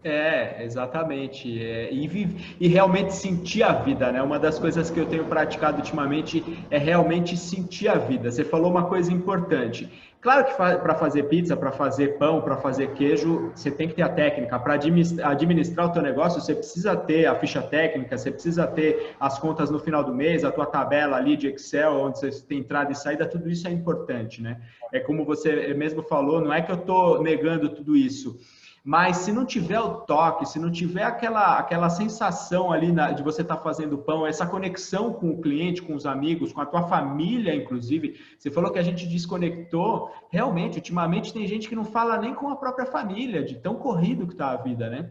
Exatamente. E realmente sentir a vida, né? Uma das coisas que eu tenho praticado ultimamente é realmente sentir a vida. Você falou uma coisa importante. Claro que para fazer pizza, para fazer pão, para fazer queijo, você tem que ter a técnica. Para administrar o teu negócio, você precisa ter a ficha técnica, você precisa ter as contas no final do mês, a tua tabela ali de Excel, onde você tem entrada e saída, tudo isso é importante, né? É como você mesmo falou, não é que eu estou negando tudo isso, mas se não tiver o toque, se não tiver aquela sensação ali de você estar fazendo pão, essa conexão com o cliente, com os amigos, com a tua família, inclusive, você falou que a gente desconectou, realmente, ultimamente tem gente que não fala nem com a própria família, de tão corrido que está a vida, né?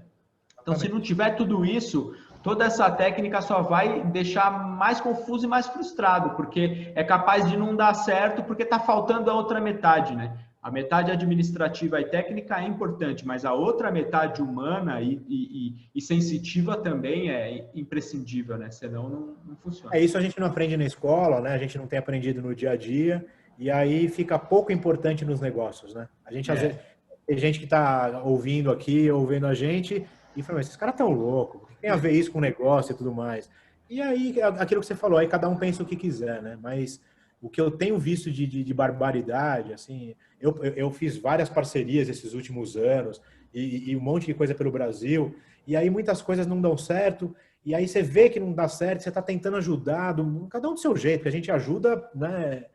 Então, se não tiver tudo isso, toda essa técnica só vai deixar mais confuso e mais frustrado, porque é capaz de não dar certo, porque está faltando a outra metade, né? A metade administrativa e técnica é importante, mas a outra metade humana e sensitiva também é imprescindível, né? Senão não funciona. É isso, a gente não aprende na escola, né? A gente não tem aprendido no dia a dia, e aí fica pouco importante nos negócios, né? A gente, às vezes, tem gente que está ouvindo aqui, ouvindo a gente, e fala, mas esses caras estão loucos, o que tem a ver isso com negócio e tudo mais? E aí, aquilo que você falou, aí cada um pensa o que quiser, né? Mas o que eu tenho visto de barbaridade, assim, eu fiz várias parcerias esses últimos anos e um monte de coisa pelo Brasil, e aí muitas coisas não dão certo, e aí você vê que não dá certo, você está tentando ajudar, cada um do seu jeito, que a gente ajuda, né?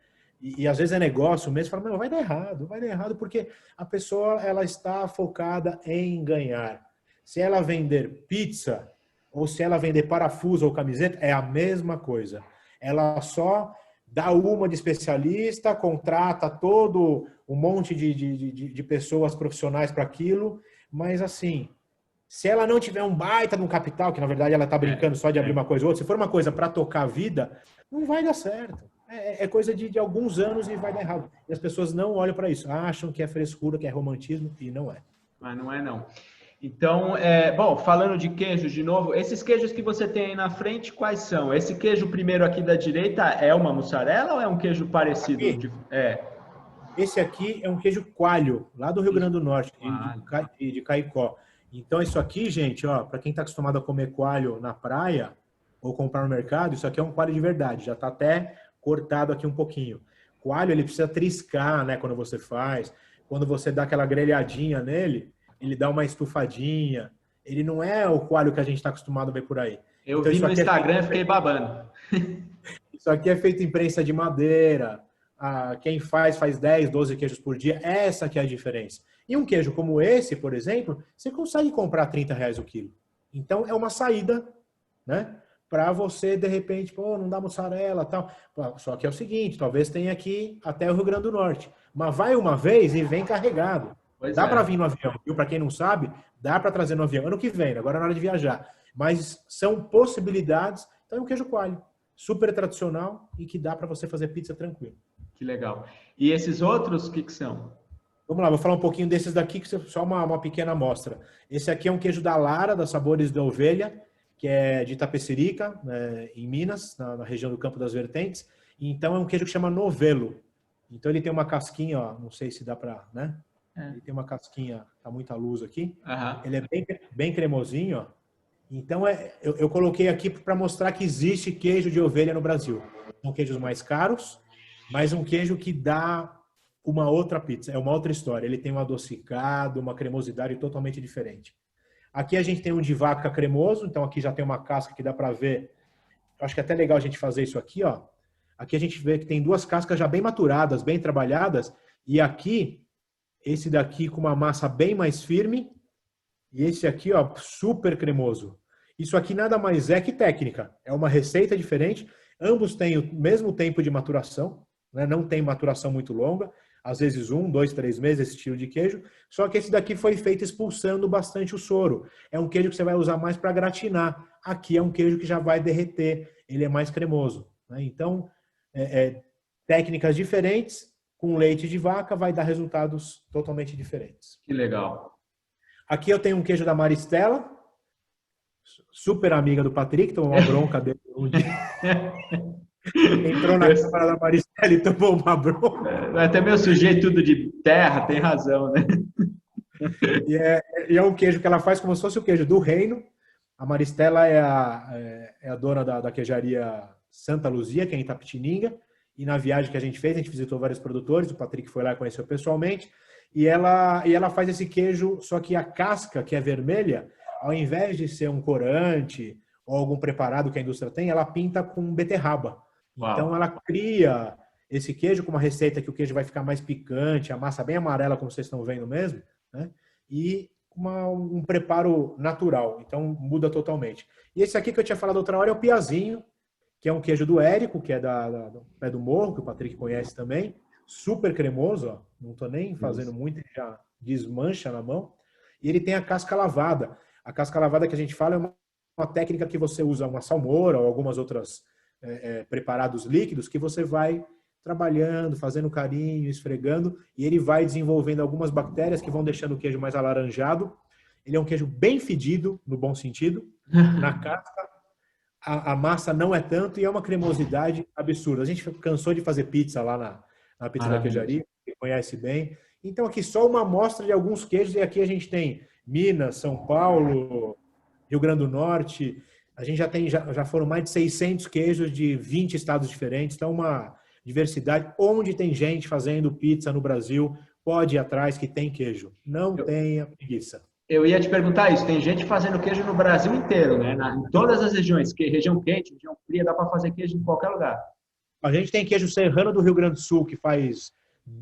E às vezes é negócio mesmo, fala, não, vai dar errado, porque a pessoa ela está focada em ganhar. Se ela vender pizza, ou se ela vender parafuso ou camiseta, é a mesma coisa. Ela só dá uma de especialista, contrata todo um monte de pessoas profissionais para aquilo, mas assim, se ela não tiver um baita de um capital, que na verdade ela está brincando só de abrir uma coisa ou outra, se for uma coisa para tocar a vida, não vai dar certo. É coisa de alguns anos e vai dar errado. E as pessoas não olham para isso, acham que é frescura, que é romantismo, e não é. Mas não é, não. Então, bom, falando de queijos de novo, esses queijos que você tem aí na frente, quais são? Esse queijo primeiro aqui da direita é uma mussarela ou é um queijo parecido? Esse aqui é um queijo coalho, lá do Rio Grande do Norte, de Caicó. Então, isso aqui, gente, ó, para quem está acostumado a comer coalho na praia ou comprar no mercado, isso aqui é um coalho de verdade, já está até cortado aqui um pouquinho. Coalho, ele precisa triscar, né, quando você faz. Quando você dá aquela grelhadinha nele, ele dá uma estufadinha. Ele não é o coalho que a gente está acostumado a ver por aí. Eu vi no Instagram e fiquei babando. Isso aqui é feito em prensa de madeira. Quem faz 10, 12 queijos por dia. Essa que é a diferença. E um queijo como esse, por exemplo, você consegue comprar R$30 o quilo. Então, é uma saída, né? Para você, de repente, não dá mussarela e tal. Só que é o seguinte, talvez tenha aqui até o Rio Grande do Norte. Mas vai uma vez e vem carregado. Dá para vir no avião, viu? Para quem não sabe, dá para trazer no avião. Ano que vem, agora é na hora de viajar. Mas são possibilidades. Então é um queijo coalho. Super tradicional e que dá para você fazer pizza tranquilo. Que legal. E esses outros, o que são? Vamos lá, vou falar um pouquinho desses daqui, que só uma pequena amostra. Esse aqui é um queijo da Lara, da Sabores da Ovelha, que é de Itapecerica, né, em Minas, na região do Campo das Vertentes. Então é um queijo que chama novelo. Então ele tem uma casquinha, ó, não sei se dá para, né? Ele tem uma casquinha, tá muita luz aqui. Ele é bem cremosinho, ó. Então eu coloquei aqui para mostrar que existe queijo de ovelha no Brasil. São queijos mais caros, mas um queijo que dá uma outra pizza, é uma outra história. Ele tem um adocicado, uma cremosidade totalmente diferente. Aqui a gente tem um de vaca cremoso, então aqui já tem uma casca que dá para ver. Eu acho que é até legal a gente fazer isso aqui, ó. Aqui a gente vê que tem duas cascas já bem maturadas, bem trabalhadas, E aqui, esse daqui com uma massa bem mais firme e esse aqui, ó, super cremoso. Isso aqui nada mais é que técnica. É uma receita diferente. Ambos têm o mesmo tempo de maturação, né? Não tem maturação muito longa. Às vezes 1, 2, 3 meses esse estilo de queijo. Só que esse daqui foi feito expulsando bastante o soro. É um queijo que você vai usar mais para gratinar. Aqui é um queijo que já vai derreter. Ele é mais cremoso, né? Então, técnicas diferentes com leite de vaca vai dar resultados totalmente diferentes. Que legal. Aqui eu tenho um queijo da Maristela, super amiga do Patrick, tomou uma bronca dele um dia. Entrou na câmara da Maristela e tomou uma bronca. É até meio sujeito tudo de terra, tem razão, né? E é um queijo que ela faz como se fosse o queijo do reino. A Maristela é a dona da queijaria Santa Luzia, que é em Itapetininga. E na viagem que a gente fez, a gente visitou vários produtores, o Patrick foi lá e conheceu pessoalmente. E ela faz esse queijo, só que a casca, que é vermelha, ao invés de ser um corante ou algum preparado que a indústria tem, ela pinta com beterraba. Uau. Então ela cria esse queijo com uma receita que o queijo vai ficar mais picante, a massa bem amarela, como vocês estão vendo mesmo, né? E um preparo natural. Então muda totalmente. E esse aqui que eu tinha falado outra hora é o Piazinho, que é um queijo do Érico, que é do Pé do Morro, que o Patrick conhece também. Super cremoso, ó. Não estou nem fazendo muito, ele já desmancha na mão. E ele tem a casca lavada. A casca lavada que a gente fala é uma técnica que você usa uma salmoura ou algumas outras preparados líquidos que você vai trabalhando, fazendo carinho, esfregando, e ele vai desenvolvendo algumas bactérias que vão deixando o queijo mais alaranjado. Ele é um queijo bem fedido, no bom sentido. Na casca, a massa não é tanto e é uma cremosidade absurda. A gente cansou de fazer pizza lá na pizza da queijaria, que conhece bem. Então aqui só uma amostra de alguns queijos, e aqui a gente tem Minas, São Paulo, Rio Grande do Norte. A gente já foram mais de 600 queijos de 20 estados diferentes. Então uma diversidade. Onde tem gente fazendo pizza no Brasil, pode ir atrás que tem queijo. Não tenha preguiça. Eu ia te perguntar isso. Tem gente fazendo queijo no Brasil inteiro, né? Em todas as regiões. Região quente, região fria, dá para fazer queijo em qualquer lugar. A gente tem queijo serrano do Rio Grande do Sul, que faz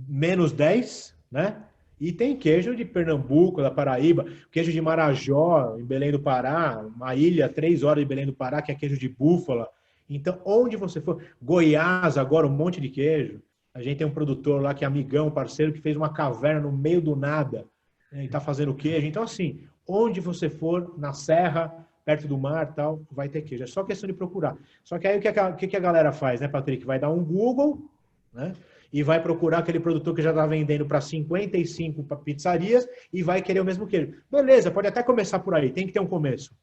-10, né? E tem queijo de Pernambuco, da Paraíba, queijo de Marajó, em Belém do Pará, uma ilha 3 horas de Belém do Pará, que é queijo de búfala. Então, onde você for, Goiás, agora um monte de queijo. A gente tem um produtor lá que é amigão, parceiro, que fez uma caverna no meio do nada, né, e está fazendo queijo. Então, assim, onde você for, na serra, perto do mar, tal, vai ter queijo. É só questão de procurar. Só que aí o que a galera faz, né, Patrick? Vai dar um Google, né? E vai procurar aquele produtor que já está vendendo para 55 pizzarias e vai querer o mesmo queijo. Beleza, pode até começar por aí, tem que ter um começo.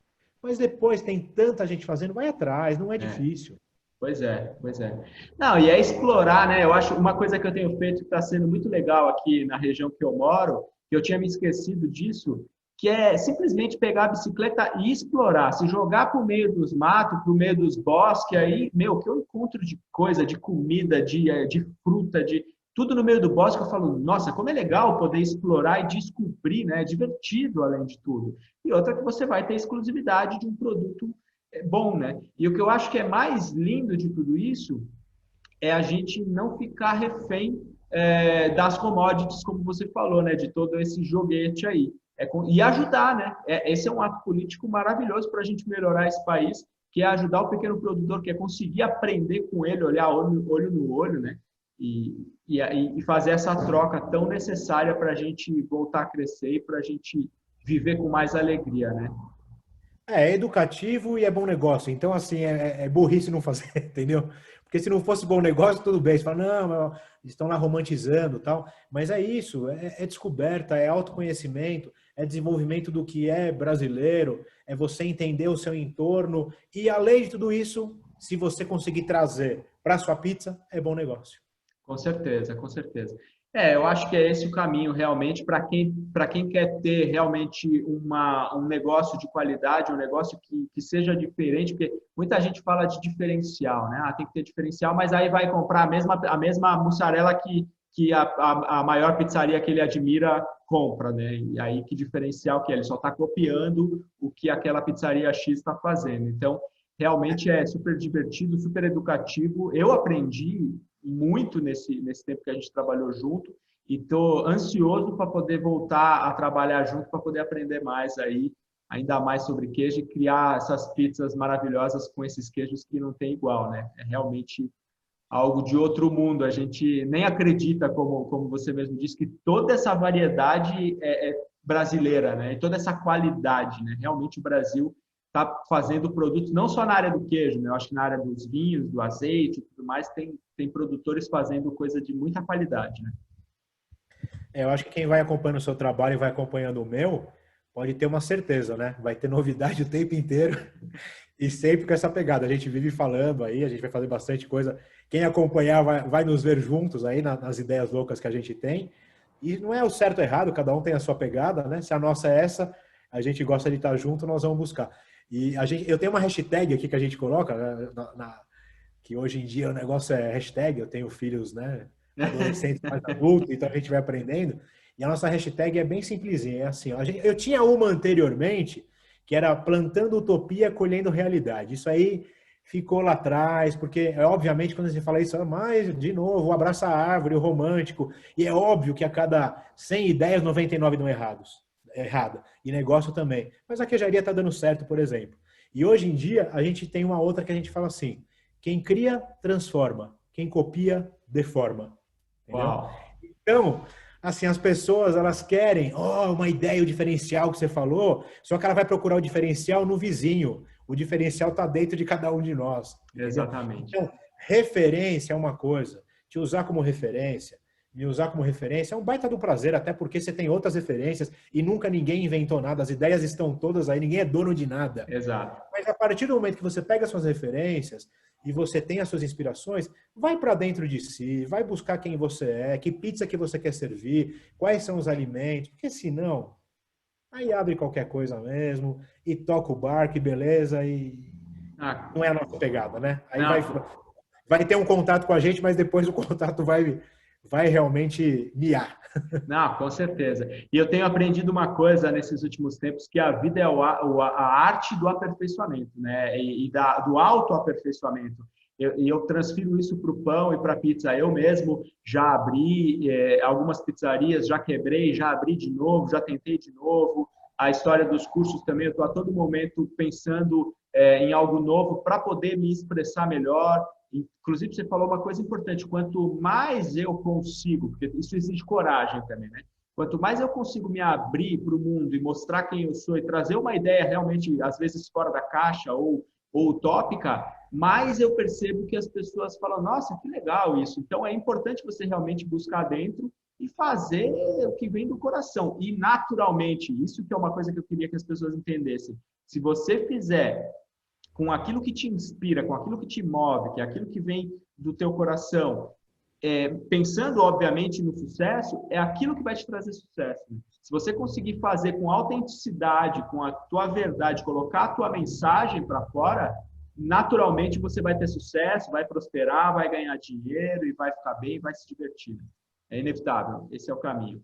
Mas depois tem tanta gente fazendo, vai atrás, não é difícil. Pois é, pois é. Não, e é explorar, né? Eu acho uma coisa que eu tenho feito que está sendo muito legal aqui na região que eu moro, que eu tinha me esquecido disso, que é simplesmente pegar a bicicleta e explorar, se jogar para o meio dos matos, para o meio dos bosques, aí, meu, que eu encontro de coisa, de comida, de fruta, de tudo no meio do bosque, eu falo, nossa, como é legal poder explorar e descobrir, né? É divertido, além de tudo. E outra que você vai ter exclusividade de um produto bom, né? E o que eu acho que é mais lindo de tudo isso é a gente não ficar refém das commodities, como você falou, né? De todo esse joguete aí. E ajudar, né? Esse é um ato político maravilhoso para a gente melhorar esse país, que é ajudar o pequeno produtor, que é conseguir aprender com ele, olhar olho no olho, né? E fazer essa troca tão necessária para a gente voltar a crescer e para a gente viver com mais alegria, né? É educativo e é bom negócio. Então, assim, é burrice não fazer, entendeu? Porque se não fosse bom negócio, tudo bem. Você fala, não, estão lá romantizando e tal. Mas é isso, é descoberta, é autoconhecimento, é desenvolvimento do que é brasileiro, é você entender o seu entorno. E, além de tudo isso, se você conseguir trazer para a sua pizza, é bom negócio. Com certeza, com certeza. Eu acho que é esse o caminho realmente para quem quer ter realmente um negócio de qualidade, um negócio que seja diferente, porque muita gente fala de diferencial, né? Tem que ter diferencial, mas aí vai comprar a mesma mussarela que a maior pizzaria que ele admira compra, né? E aí que diferencial que é? Ele só está copiando o que aquela pizzaria X está fazendo. Então, realmente é super divertido, super educativo. Eu aprendi muito nesse tempo que a gente trabalhou junto e estou ansioso para poder voltar a trabalhar junto, para poder aprender mais aí, ainda mais sobre queijo e criar essas pizzas maravilhosas com esses queijos que não tem igual, né? É realmente algo de outro mundo. A gente nem acredita, como você mesmo disse, que toda essa variedade é brasileira, né? E toda essa qualidade, né? Realmente o Brasil está fazendo produtos, não só na área do queijo, né? Eu acho que na área dos vinhos, do azeite e tudo mais, tem produtores fazendo coisa de muita qualidade, né? Eu acho que quem vai acompanhando o seu trabalho e vai acompanhando o meu, pode ter uma certeza, né? Vai ter novidade o tempo inteiro e sempre com essa pegada. A gente vive falando aí, a gente vai fazer bastante coisa. Quem acompanhar vai nos ver juntos aí nas ideias loucas que a gente tem. E não é o certo ou errado, cada um tem a sua pegada, né? Se a nossa é essa, a gente gosta de estar junto, nós vamos buscar. E eu tenho uma hashtag aqui que a gente coloca, né, que hoje em dia o negócio é hashtag, eu tenho filhos, né, adolescentes mais adultos, então a gente vai aprendendo. E a nossa hashtag é bem simplesinha, é assim, ó, eu tinha uma anteriormente, que era plantando utopia, colhendo realidade. Isso aí ficou lá atrás, porque obviamente quando você fala isso, mas de novo, o abraço à árvore, o romântico, e é óbvio que a cada 100 ideias, 99 não errada, e negócio também. Mas a queijaria está dando certo, por exemplo. E hoje em dia a gente tem uma outra que a gente fala assim, quem cria, transforma, quem copia, deforma. Entendeu? Uau! Então, assim, as pessoas, elas querem, uma ideia, o diferencial que você falou, só que ela vai procurar o diferencial no vizinho. O diferencial está dentro de cada um de nós. Entendeu? Exatamente. Então, referência é uma coisa. Te usar como referência, me usar como referência é um baita do prazer, até porque você tem outras referências e nunca ninguém inventou nada. As ideias estão todas aí, ninguém é dono de nada. Exato. Mas a partir do momento que você pega as suas referências e você tem as suas inspirações, vai para dentro de si, vai buscar quem você é, que pizza que você quer servir, quais são os alimentos, porque senão, aí abre qualquer coisa mesmo e toca o barco, beleza, e não é a nossa pegada, né? Aí vai ter um contato com a gente, mas depois o contato vai realmente miar. Não, com certeza. E eu tenho aprendido uma coisa nesses últimos tempos, que a vida é a arte do aperfeiçoamento, né? Do autoaperfeiçoamento. E eu transfiro isso para o pão e para a pizza. Eu mesmo já abri algumas pizzarias, já quebrei, já abri de novo, já tentei de novo. A história dos cursos também, eu estou a todo momento pensando em algo novo para poder me expressar melhor. Inclusive, você falou uma coisa importante, quanto mais eu consigo, porque isso exige coragem também, né? Quanto mais eu consigo me abrir para o mundo e mostrar quem eu sou e trazer uma ideia realmente, às vezes, fora da caixa ou utópica, mais eu percebo que as pessoas falam, nossa, que legal isso. Então, é importante você realmente buscar dentro e fazer o que vem do coração. E, naturalmente, isso que é uma coisa que eu queria que as pessoas entendessem. Se você fizer com aquilo que te inspira, com aquilo que te move, que é aquilo que vem do teu coração, pensando, obviamente, no sucesso, é aquilo que vai te trazer sucesso. Né? Se você conseguir fazer com autenticidade, com a tua verdade, colocar a tua mensagem para fora, naturalmente você vai ter sucesso, vai prosperar, vai ganhar dinheiro e vai ficar bem, vai se divertir. É inevitável, esse é o caminho.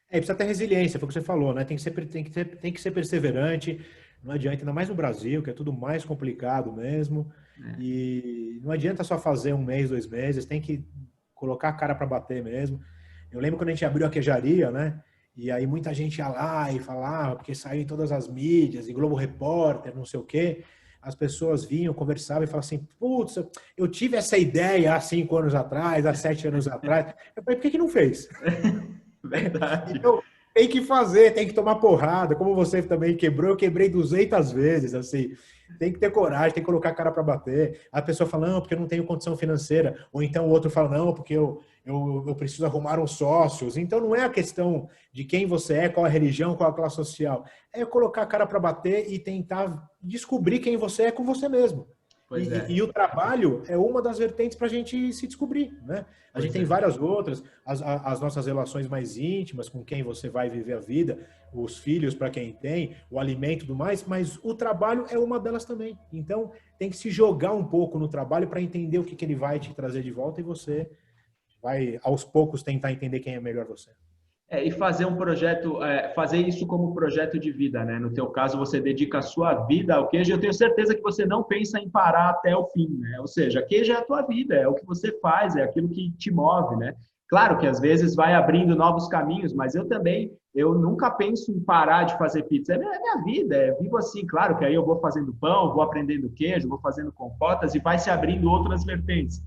Precisa ter resiliência, foi o que você falou, né? Tem que ser perseverante. Não adianta, ainda mais no Brasil, que é tudo mais complicado mesmo. E não adianta só fazer um mês, 2 meses, tem que colocar a cara para bater mesmo. Eu lembro quando a gente abriu a queijaria, né? E aí muita gente ia lá e falava, porque saiu em todas as mídias, e Globo Repórter, não sei o quê. As pessoas vinham, conversavam e falavam assim, putz, eu tive essa ideia há 5 anos atrás, há 7 anos atrás. Eu falei, por que não fez? Verdade. Então, tem que fazer, tem que tomar porrada. Como você também quebrou, eu quebrei 200 vezes, assim. Tem que ter coragem, tem que colocar a cara para bater. A pessoa fala, não, porque eu não tenho condição financeira. Ou então o outro fala, não, porque eu preciso arrumar uns sócios. Então não é a questão de quem você é, qual a religião, qual a classe social. É colocar a cara para bater e tentar descobrir quem você é com você mesmo. E o trabalho é uma das vertentes para a gente se descobrir, né? A gente tem várias outras, as nossas relações mais íntimas, com quem você vai viver a vida, os filhos para quem tem, o alimento e tudo mais, mas o trabalho é uma delas também. Então, tem que se jogar um pouco no trabalho para entender o que ele vai te trazer de volta e você vai, aos poucos, tentar entender quem é melhor você. E fazer um projeto, fazer isso como projeto de vida, né? No teu caso, você dedica a sua vida ao queijo. Eu tenho certeza que você não pensa em parar até o fim, né? Ou seja, queijo é a tua vida, é o que você faz, é aquilo que te move, né? Claro que às vezes vai abrindo novos caminhos, mas eu nunca penso em parar de fazer pizza. É minha vida, vivo assim. Claro que aí eu vou fazendo pão, vou aprendendo queijo, vou fazendo compotas e vai se abrindo outras vertentes.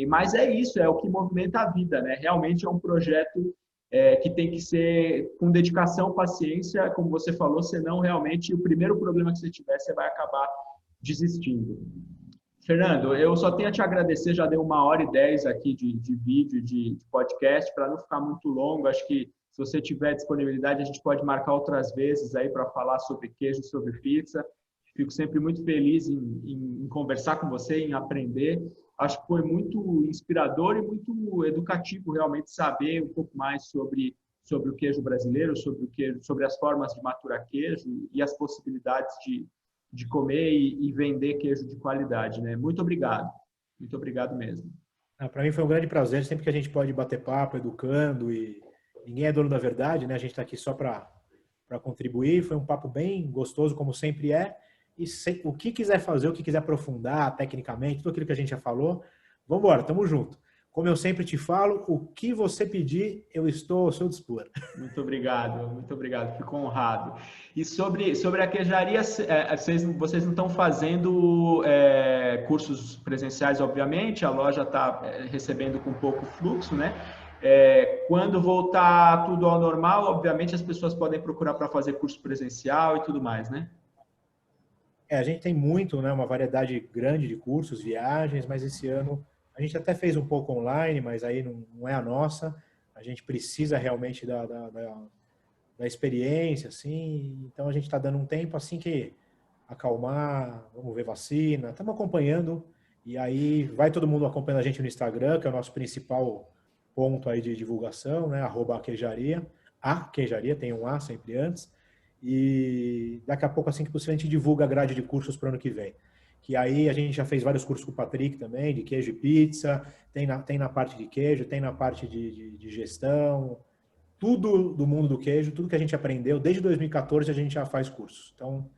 Mas é isso, é o que movimenta a vida, né? Realmente é um projeto que tem que ser com dedicação, paciência, como você falou, senão realmente o primeiro problema que você tiver, você vai acabar desistindo. Fernando, eu só tenho a te agradecer, já deu 1h10 aqui de vídeo, de podcast, para não ficar muito longo. Acho que se você tiver disponibilidade, a gente pode marcar outras vezes aí para falar sobre queijo, sobre pizza. Fico sempre muito feliz em conversar com você, em aprender. Acho que foi muito inspirador e muito educativo realmente saber um pouco mais sobre o queijo brasileiro, sobre as formas de maturar queijo e as possibilidades de comer e vender queijo de qualidade, né? Muito obrigado mesmo. Para mim foi um grande prazer, sempre que a gente pode bater papo, educando, e ninguém é dono da verdade, né? A gente está aqui só para contribuir. Foi um papo bem gostoso, como sempre é. E o que quiser fazer, o que quiser aprofundar tecnicamente, tudo aquilo que a gente já falou, vamos embora, tamo junto. Como eu sempre te falo, o que você pedir, eu estou ao seu dispor. Muito obrigado, fico honrado. E sobre a queijaria, vocês não estão fazendo cursos presenciais, obviamente, a loja está recebendo com pouco fluxo, né? Quando voltar tudo ao normal, obviamente as pessoas podem procurar para fazer curso presencial e tudo mais, né? A gente tem muito, né, uma variedade grande de cursos, viagens, mas esse ano a gente até fez um pouco online, mas aí não é a nossa. A gente precisa realmente da experiência, assim. Então a gente está dando um tempo assim que acalmar, vamos ver vacina, estamos acompanhando. E aí vai todo mundo acompanhando a gente no Instagram, que é o nosso principal ponto aí de divulgação, né? @queijaria. A queijaria, tem um A sempre antes. E daqui a pouco, assim que possível, a gente divulga a grade de cursos para o ano que vem. Que aí a gente já fez vários cursos com o Patrick também, de queijo e pizza, tem na parte de queijo, tem na parte de gestão, tudo do mundo do queijo, tudo que a gente aprendeu, desde 2014 a gente já faz cursos. Então,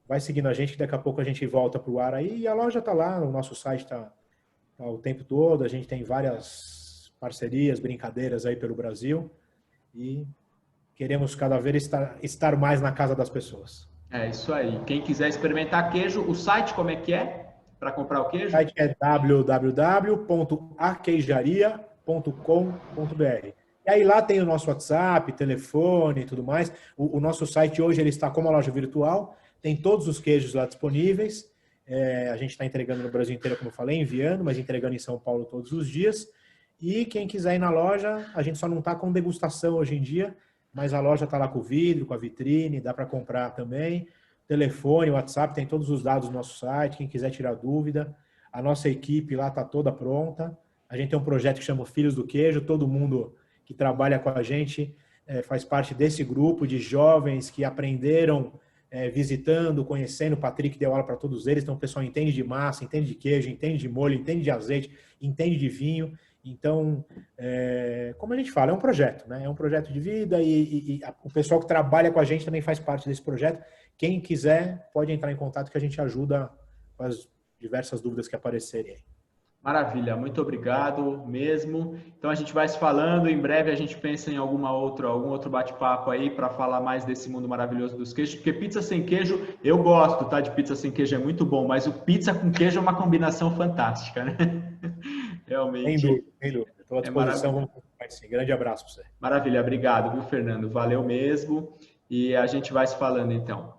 vai seguindo a gente, que daqui a pouco a gente volta para o ar aí, e a loja está lá, o nosso site está o tempo todo, a gente tem várias parcerias, brincadeiras aí pelo Brasil, e queremos cada vez estar mais na casa das pessoas. É isso aí. Quem quiser experimentar queijo, o site como é que é para comprar o queijo? O site é www.aqueijaria.com.br. E aí lá tem o nosso WhatsApp, telefone e tudo mais. O nosso site hoje ele está como a loja virtual, tem todos os queijos lá disponíveis. A gente está entregando no Brasil inteiro, como eu falei, enviando, mas entregando em São Paulo todos os dias. E quem quiser ir na loja, a gente só não está com degustação hoje em dia, mas a loja está lá com o vidro, com a vitrine, dá para comprar também. Telefone, WhatsApp, tem todos os dados do nosso site, quem quiser tirar dúvida. A nossa equipe lá está toda pronta. A gente tem um projeto que chama Filhos do Queijo, todo mundo que trabalha com a gente faz parte desse grupo de jovens que aprenderam visitando, conhecendo. O Patrick deu aula para todos eles, então o pessoal entende de massa, entende de queijo, entende de molho, entende de azeite, entende de vinho. Então, como a gente fala, é um projeto, né? É um projeto de vida e o pessoal que trabalha com a gente também faz parte desse projeto. Quem quiser pode entrar em contato que a gente ajuda com as diversas dúvidas que aparecerem aí. Maravilha, muito obrigado mesmo. Então a gente vai se falando, em breve a gente pensa em algum outro bate-papo aí para falar mais desse mundo maravilhoso dos queijos, porque pizza sem queijo, eu gosto, tá? De pizza sem queijo é muito bom, mas o pizza com queijo é uma combinação fantástica, né? Realmente. Sem dúvida. Estou à disposição. Vamos conversar sim. Grande abraço para você. Maravilha, obrigado, viu, Fernando? Valeu mesmo. E a gente vai se falando então.